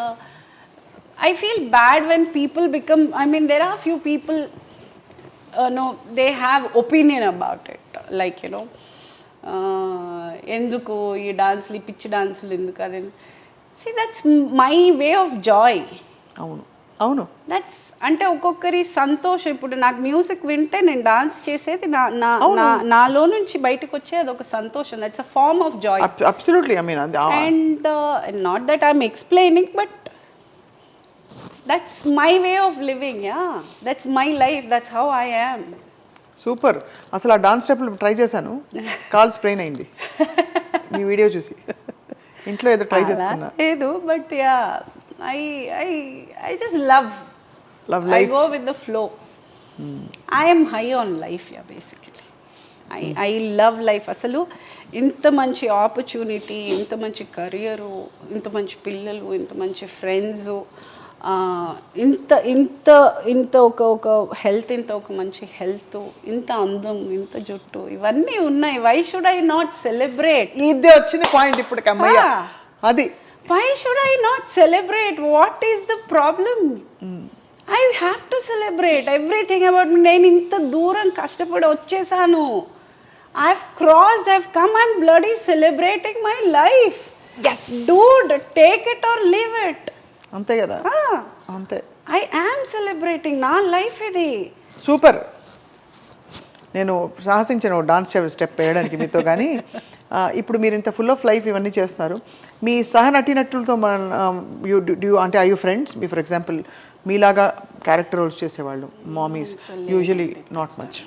I feel bad when people become, I mean there are few people no, they have opinion about it, like you know ఎందుకు ఈ డాన్స్లు, పిచ్చి డాన్సులు ఎందుకు అది. See, that's my way of joy. అవును that's అంటే ఒక్కొక్కరి సంతోషం. ఇప్పుడు నాకు మ్యూజిక్ వింటే నేను డాన్స్ చేసేది నాలో నుంచి బయటకు వచ్చే అదొక సంతోషం. That's a form of joy. Absolutely. I mean and not that I'm explaining, but that's my way of living. Yeah, that's my life, that's how I am. Super. అసలు ఆ డాన్స్ స్టెప్లు ట్రై చేశాను, కాల్ స్ప్రెయిన్ అయింది మీ video చూసి. ఇంట్లో ఏదో ట్రై చేసుకున్నా. లేదు, but yeah I I I just love I go with the flow. I am high on life yeah basically. I love life. అసలు ఇంత మంచి ఆపర్చునిటీ, ఇంత మంచి కెరియరు, ఇంత మంచి పిల్లలు, ఇంత మంచి ఫ్రెండ్స్, ఇంత ఇంత ఇంత ఒక హెల్త్, ఇంత ఒక మంచి హెల్త్, ఇంత అందం, ఇంత జుట్టు, ఇవన్నీ ఉన్నాయి. Why should I not celebrate? ఇదే వచ్చిన పాయింట్ ఇప్పుడు కమ్మయ్య. అది why should I not celebrate? What is the problem? I have to celebrate everything about me. నేను ఇంత దూరం కష్టపడి వచ్చేసాను. I have crossed, I have come, I am bloody celebrating my life. Dude, take it or leave it. అంతే కదా, అంతే. I am celebrating నా life. ఇది సూపర్. నేను సాహసించాను డాన్స్ స్టెప్ వేయడానికి మీతో, కానీ ఇప్పుడు మీరు ఇంత ఫుల్ ఆఫ్ లైఫ్ ఇవన్నీ చేస్తున్నారు. మీ సహనటినటులతో అంటే I you friends? Me for example మీలాగా క్యారెక్టర్ రోల్స్ చేసేవాళ్ళు mummies usually not much.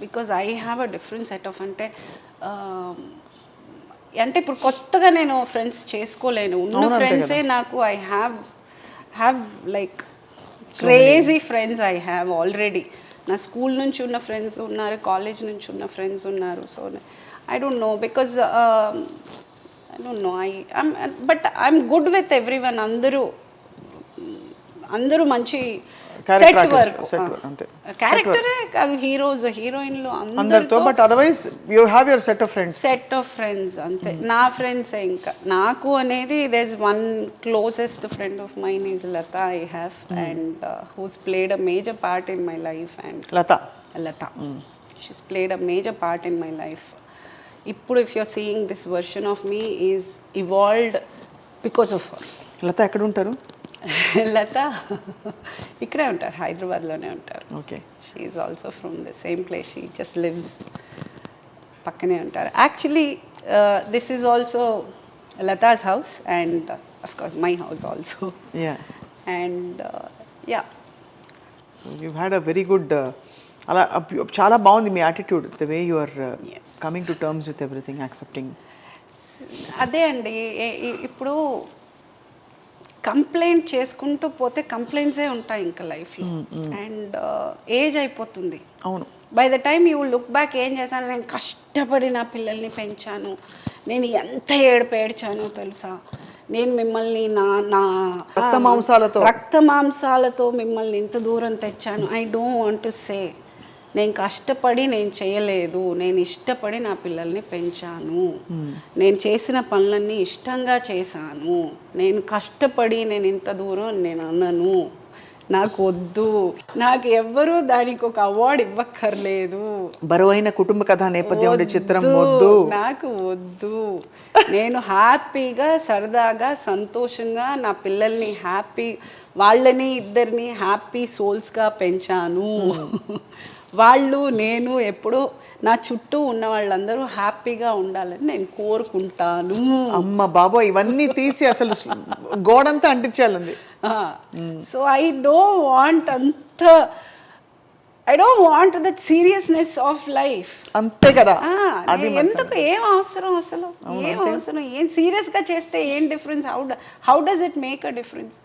Because I have a different set of అంటే ఇప్పుడు కొత్తగా నేను ఫ్రెండ్స్ చేసుకోలేను. ఉన్న ఫ్రెండ్సే నాకు I have like crazy friends I have already. నా స్కూల్ నుంచి ఉన్న ఫ్రెండ్స్ ఉన్నారు, కాలేజ్ నుంచి ఉన్న ఫ్రెండ్స్ ఉన్నారు. So I don't no, because I don't no, but I'm good with every one. అందరూ మంచి సెట్ వర్క్, క్యారెక్టరే కాదు, హీరోస్ హీరోయిన్లు అందరితో. But otherwise you have your set of friends అంతే. నా ఫ్రెండ్స్ ఇంకా నాకు అనేది there is one closest friend of mine is Latha I have, and whose played a major part in my life. And Latha she's played a major part in my life. ఇప్పుడు if you're seeing this version of me is evolved because of her. Latha ఎక్కడ ఉంటారు? లత ఇక్కడే ఉంటారు, హైదరాబాద్లోనే ఉంటారు. Okay. She is also from the same place. She just lives పక్కనే ఉంటారు. Actually this is also Latha's house and of course my house also. And yeah, so you had a very good, అలా చాలా బాగుంది మీ attitude, the way you are coming to terms with everything, accepting. అదే అండి, ఇప్పుడు complaint చేసుకుంటూ పోతే కంప్లైంట్సే ఉంటాయి ఇంకా లైఫ్లో. అండ్ ఏజ్ అయిపోతుంది. అవును. By the time you look back, ఏం చేశాను, నేను కష్టపడి నా పిల్లల్ని పెంచాను, నేను ఎంత ఏడ్చానో తెలుసా, నేను మిమ్మల్ని నా రక్త మాంసాలతో మిమ్మల్ని ఇంత దూరం తెచ్చాను. I don't want to say నేను కష్టపడి నేను చేయలేదు, నేను ఇష్టపడి నా పిల్లల్ని పెంచాను, నేను చేసిన పనులన్నీ ఇష్టంగా చేశాను, నేను కష్టపడి నేను ఇంత దూరం నేను అన్నను. నాకు వద్దు, నాకు ఎవ్వరూ దానికి ఒక అవార్డు ఇవ్వక్కర్లేదు, బరువైన కుటుంబ కథ నేపథ్యం ఉండే చిత్రం వద్దు, నాకు వద్దు. నేను హ్యాపీగా సరదాగా సంతోషంగా నా పిల్లల్ని వాళ్ళని ఇద్దరిని హ్యాపీ సోల్స్గా పెంచాను. వాళ్ళు నేను ఎప్పుడూ నా చుట్టూ ఉన్న వాళ్ళందరూ హ్యాపీగా ఉండాలని నేను కోరుకుంటాను. అమ్మ బాబో, ఇవన్నీ తీసి అసలు గోడంతా అంటించాలండి. So I don't want that seriousness of life. అంతే కదా. ఎందుకు, ఏం అవసరం అసలు, ఏం సీరియస్గా చేస్తే ఏం difference? How does it make a difference?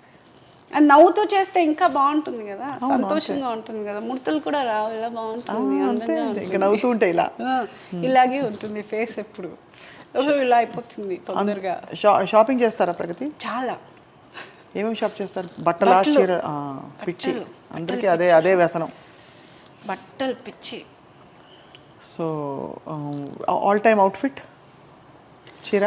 అది నవ్వుతూ చేస్తే ఇంకా బాగుంటుంది కదా, సంతోషంగా ఉంటుంది కదా, ముడతలు కూడా రావు, ఇలా బాగుంటుంది, అందంగా ఉంటుంది, నవ్వుతూ ఉంటే ఇలాగే ఉంటుంది ఫేస్. ఎప్పుడు ఇలా అయిపోతుంది తొందరగా. షాపింగ్ చేస్తారా ప్రగతి? చాలా. ఏమేమి షాప్ చేస్తారు? బట్టల, చీర, పిచ్చి అందరికీ అదే వ్యసనం, బట్టలు పిచ్చి. సో ఆల్ టైమ్ అవుట్ఫిట్ చీర?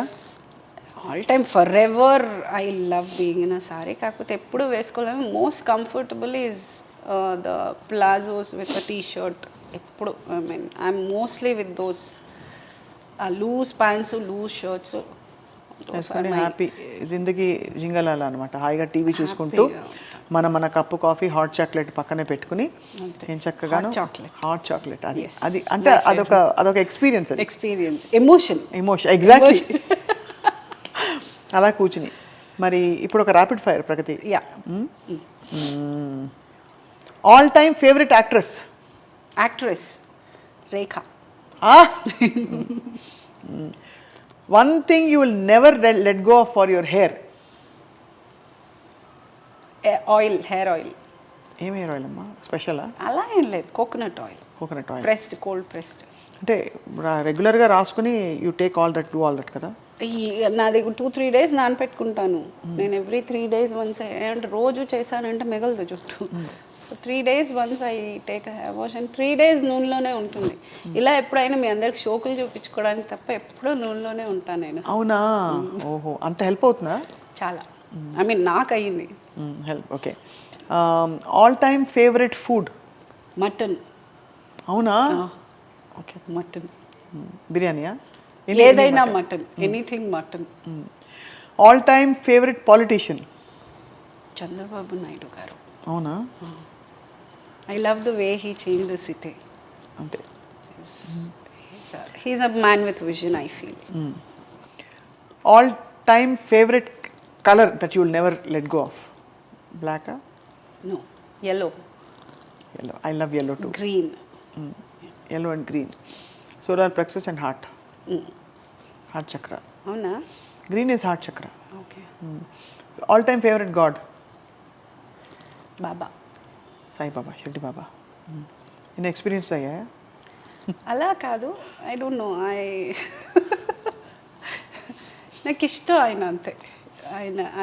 All time forever I love being in a sari. కాకపోతే ఎప్పుడు వేసుకోలేము. Most comfortable is the palazzos with a T shirt. ఎప్పుడు I'm mostly with those loose pants, loose shirts. Happy జిందగీ జింగలాల అనమాట. హాయిగా TV చూసుకుంటూ మన కప్పు కాఫీ, హాట్ చాక్లెట్ పక్కనే పెట్టుకుని ఏం చక్కగాను హాట్ చాక్లెట్. అది అంటే అదొక ఎక్స్పీరియన్స్, ఎమోషన్ ఎగ్జాక్ట్లీ. అలా కూర్చుని మరి ఇప్పుడు ఒక rapid fire Pragathi. All time favourite actress? Rekha. One thing you will never let go for your hair. Oil, hair oil. ఏం హెయిర్ ఆయిల్ అమ్మా, స్పెషలా? అలా ఏం లేదు, coconut oil. Coconut oil pressed, cold pressed. అంటే రెగ్యులర్గా రాసుకుని you take all that, do all that కదా? నాది 2-3 days నానపెట్టుకుంటాను నేను. Every 3 days once. అంటే రోజు చేశానంటే మిగలదు జుట్టు. So 3 days once I take hair wash and 3 days నూనెలోనే ఉంటుంది. ఇలా ఎప్పుడైనా మీ అందరికి షోకులు చూపించుకోవడానికి తప్ప ఎప్పుడూ నూనెలోనే ఉంటాను నేను. అవునా? ఓహో, అంత హెల్ప్ అవుతుందా? చాలా, ఐ మీన్ నాకు అయ్యింది. Help. Okay. All time favourite food? Mutton. అవునా? ఓకే. మటన్. బిర్యానీయా? ఏదైనా mutton, anything mutton. All time favourite politician? Chandrababu Naidu garu. అవునా? I love the way he change the city. అంతే. He's a man with vision, I feel. All time favourite colour that you will never let go of? బ్లాకా? No, yellow. Yellow. I love yellow too. Green. Yellow and green. Solar plexus and heart. Heart chakra. అవునా? Green is heart chakra. Okay. All time favorite god? Baba. Sai Baba, Shirdi Baba. In experience అయ్యాయా? అలా కాదు, I don't no. నాకు ఇష్టం ఆయన, అంతే.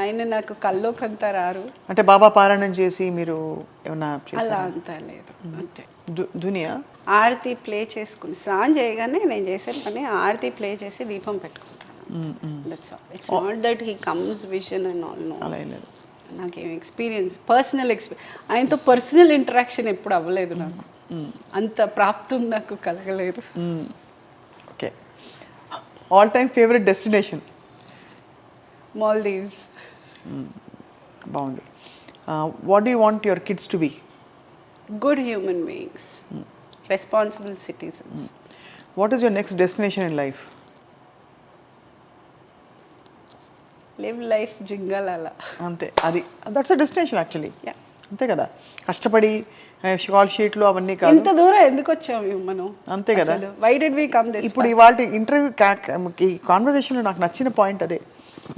ఆయన నాకు కల్లోకంత రారు. అంటే బాబా పారాయణం చేసి మీరు ఏమన్నా అలా చేశారా? అంతా లేదు, అంతే. దునియా ఆరతి ప్లే చేసుకుని స్నానం చేయగానే నేను చేసే పని ఆరతి ప్లే చేసి దీపం పెట్టుకుంటాను. That's all. It's not that he comes vision and all. No, అలా ఏం లేదు. నాకేం ఎక్స్పీరియన్స్, పర్సనల్ ఆయనతో పర్సనల్ ఇంటరాక్షన్ ఎప్పుడు అవ్వలేదు నాకు. అంత ప్రాప్తం నాకు కలగలేదు. Okay. All time favourite destination? Maldives. బాగుంది. What do you want your kids to be? Good human beings, responsible citizens. What is your next destination in life? Live life జింగాలాల. అంతే, అది దట్స్ అ డెస్టినేషన్ యాక్చువల్లీ. అంతే కదా, కష్టపడి call షీట్లు అవన్నీ కాదు. ఇంత దూరం ఎందుకు వచ్చాము మనం? అంతే కదా. Why did we come this? ఇప్పుడు ఇవాళ ఇంటర్వ్యూ ఈ కాన్వర్సేషన్లో నాకు నచ్చిన పాయింట్ అదే.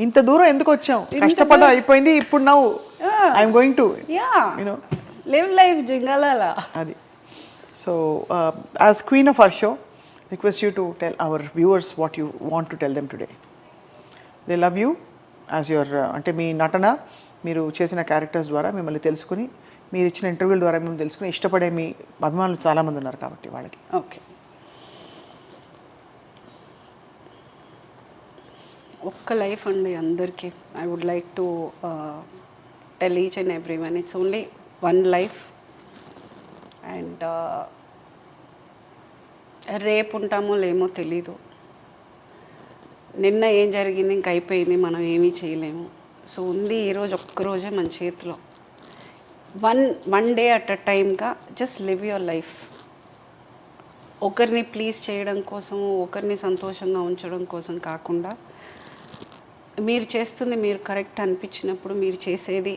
ఇంత దూరం ఎందుకు వచ్చాం? కష్టపడ అయిపోయింది, ఇప్పుడు now I'm going to you know live life జింగాలాల. అది. So as queen of our show, request you to tell our viewers what you want to tell them today. They love you as your, అంటే మీ నటన, మీరు చేసిన characters ద్వారా మిమ్మల్ని తెలుసుకుని, మీరు ఇచ్చిన ఇంటర్వ్యూల ద్వారా మిమ్మల్ని తెలుసుకుని ఇష్టపడే మీ అభిమానులు చాలామంది ఉన్నారు కాబట్టి వాళ్ళకి. ఓకే. ఒక్క లైఫ్ అండి అందరికీ. I would like to tell each and every one, it's only one life. And రేపు ఉంటామో లేమో తెలీదు. నిన్న ఏం జరిగింది ఇంక అయిపోయింది, మనం ఏమీ చేయలేము. సో ఉంది ఈరోజు, ఒక్కరోజే మన చేతిలో. వన్ డే అట్ అ టైమ్గా జస్ట్ లివ్ యువర్ లైఫ్. ఒకరిని ప్లీజ్ చేయడం కోసం, ఒకరిని సంతోషంగా ఉంచడం కోసం కాకుండా, మీరు చేస్తుంది మీరు కరెక్ట్ అనిపించినప్పుడు, మీరు చేసేది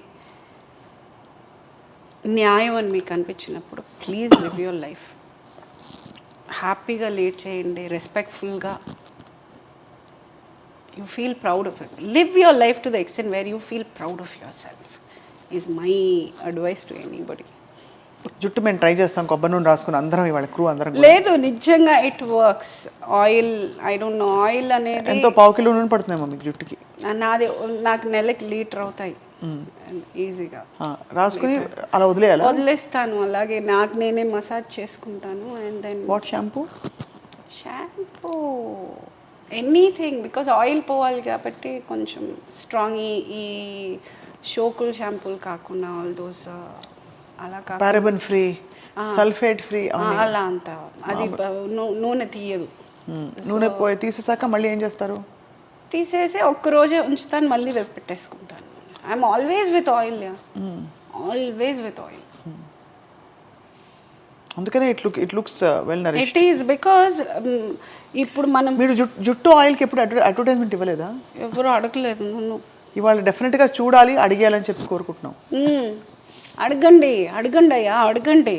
న్యాయం అని మీకు అనిపించినప్పుడు ప్లీజ్ లివ్ యువర్ లైఫ్. హ్యాపీగా లీడ్ చేయండి, రెస్పెక్ట్ఫుల్గా. You feel proud of it. Live your life to the extent where you feel proud of yourself is my advice to anybody. జుట్టు మేము ట్రై చేస్తాం, కొబ్బరి నూనె రాసుకుని అందరం ఇవాళ క్రూ అందరం. లేదు, నిజంగా it works. Oil, I don't no, oil అనేది ఎంతో పావు కిలో నూనె పడుతుందేమో మీకు జుట్టుకి? నాకు నెలకి లీటర్ అవుతాయి ఈజీగా. రాసుకుని అలా వదిలేస్తాను. అలాగే నాకు నేనే మసాజ్ చేసుకుంటాను. And then what shampoo? Shampoo, anything, because oil పోవాలి కాబట్టి కొంచెం స్ట్రాంగ్. ఈ షోకుల్ షాంపూలు కాకుండా ఆల్ దోస్ అలా కాకుండా పారాబెన్ ఫ్రీ, సల్ఫేట్ ఫ్రీ, అలా అంతా అది నూనె తీయదు. నూనె పోయి తీసేసాక మళ్ళీ ఏం చేస్తారు? తీసేసి ఒక్కరోజే ఉంచుతాను, మళ్ళీ రేపు పెట్టేసుకుంటాను. I'm always with oil, always with oil. అందుకనే it looks well nourished. It is because ఇప్పుడు మనం, మీరు జుట్టు ఆయిల్కి ఎప్పుడు అడ్వర్టైజ్మెంట్ ఇవ్వలేదా? ఎవరు అడగలేదు నన్ను. ఇవాళ డెఫినెట్గా చూడాలి, అడిగేయాలని చెప్పి కోరుకుంటున్నాం. అడగండి, అడగండి అయ్యా, అడగండి.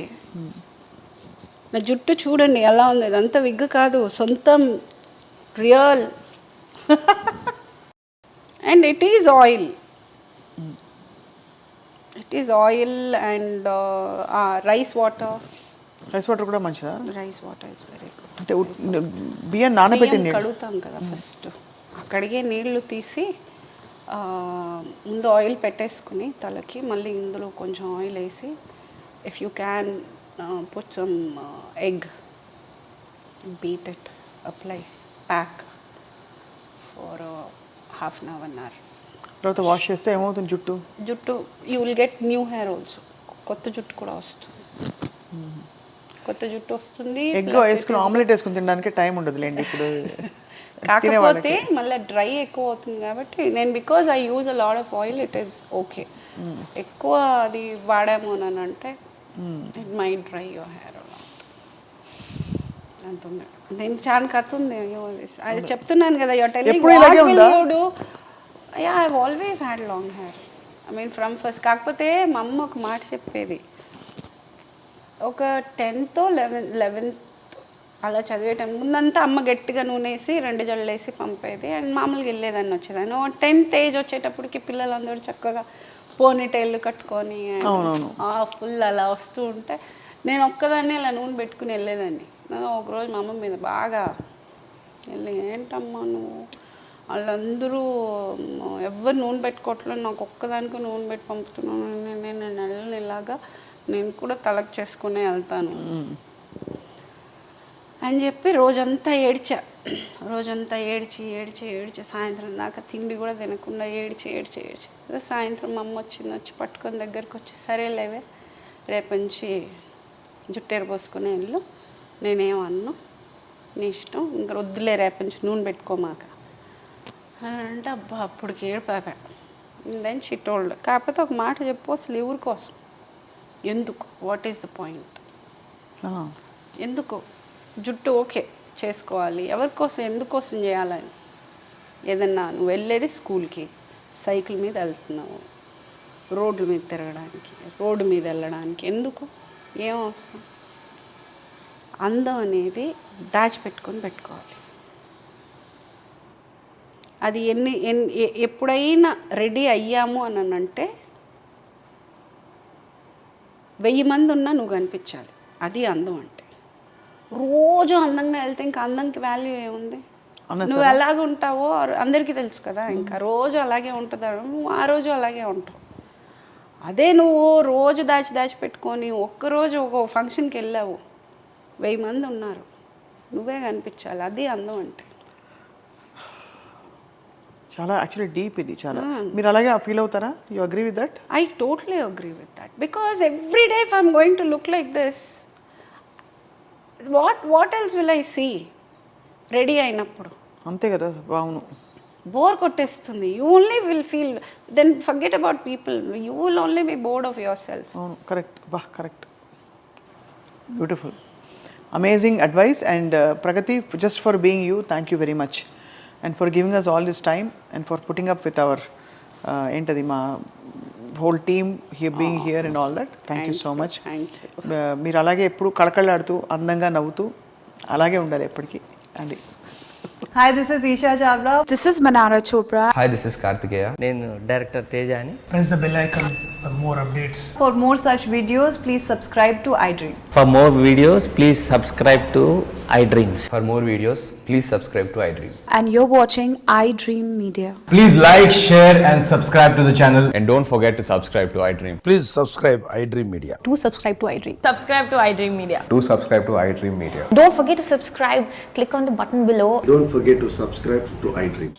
నా జుట్టు చూడండి ఎలా ఉంది, ఇదంతా విగ్ కాదు, సొంతం real. And it is oil, it is oil and rice water. Rice water కూడా మంచిదా? Rice water is very good. అంటే బియ్యం నానబెట్టి కడుగుతాం కదా ఫస్ట్, కడిగే నీళ్లు తీసి ముందు ఆయిల్ పెట్టేసుకుని తలకి, మళ్ళీ ఇందులో కొంచెం ఆయిల్ వేసి, if you can put some egg, beat it, apply, pack for half an hour. తర్వాత వాష్ చేస్తే ఏమవుతుంది జుట్టు? You will get new hair also. కొత్త జుట్టు కూడా వస్తుంది, కొత్త జుట్టు వస్తుంది. ఎగ్ వేసుకుని ఆమ్లెట్ వేసుకుని తినడానికి టైం ఉండదు లేండి ఇప్పుడు. కాకపోతే మళ్ళీ డ్రై ఎక్కువ అవుతుంది కాబట్టి నేను, because I use a lot of oil, it is okay. ఎక్కువ అది వాడాము అని అంటే it my dry your hair a lot. అంత ఉంది, నేను చాలా కథ ఉంది. అది చెప్తున్నాను కదా, your telling what will you do. Yeah, I always had long hair, I mean from first. కాకపోతే మా అమ్మ ఒక మాట చెప్పేది, ఒక 10th 11th అలా చదివే టైం ముందంతా అమ్మ గట్టిగా నూనె వేసి 2 జడలు వేసి పంపేది, అండ్ మామూలుగా వెళ్ళేదాన్ని వచ్చేదాన్ని. 10th ఏజ్ వచ్చేటప్పటికి పిల్లలందరూ చక్కగా పోనీ టైల్ కట్టుకొని ఫుల్ అలా వస్తూ ఉంటే నేను ఒక్కదాన్ని ఇలా నూనె పెట్టుకుని వెళ్ళేదాన్ని. ఒకరోజు మా అమ్మ మీద బాగా వెళ్ళి, ఏంటమ్మా నువ్వు, వాళ్ళందరూ ఎవరు నూనె పెట్టుకోవట్లేదు, నాకు ఒక్కదానికి నూనె పెట్టి పంపుతున్నాను, నేను నెలని ఇలాగా నేను కూడా తలకు చేసుకునే వెళ్తాను అని చెప్పి రోజంతా ఏడ్చి సాయంత్రం దాకా తిండి కూడా తినకుండా ఏడ్చి సాయంత్రం మా అమ్మ వచ్చి పట్టుకొని దగ్గరికి వచ్చి, సరేలేవే రేపు నుంచి జుట్టేరు పోసుకునే వెళ్ళు, నేనేమన్నా నీ ఇష్టం, ఇంకా వద్దులే రేపు నుంచి నూనె పెట్టుకోమాక అంటే, అబ్బా అప్పటికి ఏడిపాపా. Then she told. కాకపోతే ఒక మాట చెప్పు, అసలు ఎవరి కోసం, ఎందుకు, వాట్ ఈస్ ద పాయింట్, ఎందుకు జుట్టు ఓకే చేసుకోవాలి, ఎవరి కోసం, ఎందుకోసం చేయాలని. ఏదన్నా నువ్వు వెళ్ళేది స్కూల్కి, సైకిల్ మీద వెళ్తున్నావు, రోడ్ల మీద తిరగడానికి, రోడ్డు మీద వెళ్ళడానికి, ఎందుకు, ఏం అవసరం. అందం అనేది పెట్టుకోవాలి. అది ఎప్పుడైనా రెడీ అయ్యాము అని అంటే 1000 మంది ఉన్నా నువ్వు కనిపించాలి, అది అందం అంటే. రోజు అందంగా వెళ్తే ఇంకా అందంకి వాల్యూ ఏముంది. నువ్వు ఎలాగ ఉంటావో అందరికీ తెలుసు కదా, ఇంకా రోజు అలాగే ఉంటుందా, నువ్వు ఆ రోజు అలాగే ఉంటావు. అదే నువ్వు రోజు దాచి పెట్టుకొని ఒక్కరోజు ఒక ఫంక్షన్కి వెళ్ళావు, 1000 మంది ఉన్నారు, నువ్వే కనిపించాలి, అది అందం అంటే. చాలా యాక్చువల్లీ డీప్ ఇది చాలా. మీరు అలాగే ఫీల్ అవుతారా? You agree with that? I totally agree with that, because every day if I'm going to look like this, what else will I see ready అయినప్పుడు? అంతే కదా, అవును. బోర్ కొట్టేస్తుంది. You only will feel, then forget about people, you will only be bored of yourself. అవును, correct, correct, beautiful, amazing advice. And Pragathi, just for being you, thank you very much, and for giving us all this time and for putting up with our entadi ma whole team here, being here and all that. Thank you so much. మీరు అలాగే ఎప్పుడు కళకళలాడుతూ అందంగా నవ్వుతూ అలాగే ఉండాలి ఎప్పటికీ అండి. Hi, this is Isha Chavla. This is Manara Chopra. Hi, this is Kartikeya. నేను డైరెక్టర్ తేజ అని. Press the bell icon for more updates. For more such videos, please subscribe to iDream. For more videos, please subscribe to iDreams. For more videos, please subscribe to iDream. And you're watching iDream Media. Please like, share and subscribe to the channel. And don't forget to subscribe to iDream. Please subscribe iDream Media. Do subscribe to iDream. Subscribe to iDream Media. Do subscribe to iDream Media. Don't forget to subscribe. Click on the button below. Don't forget to subscribe to iDream.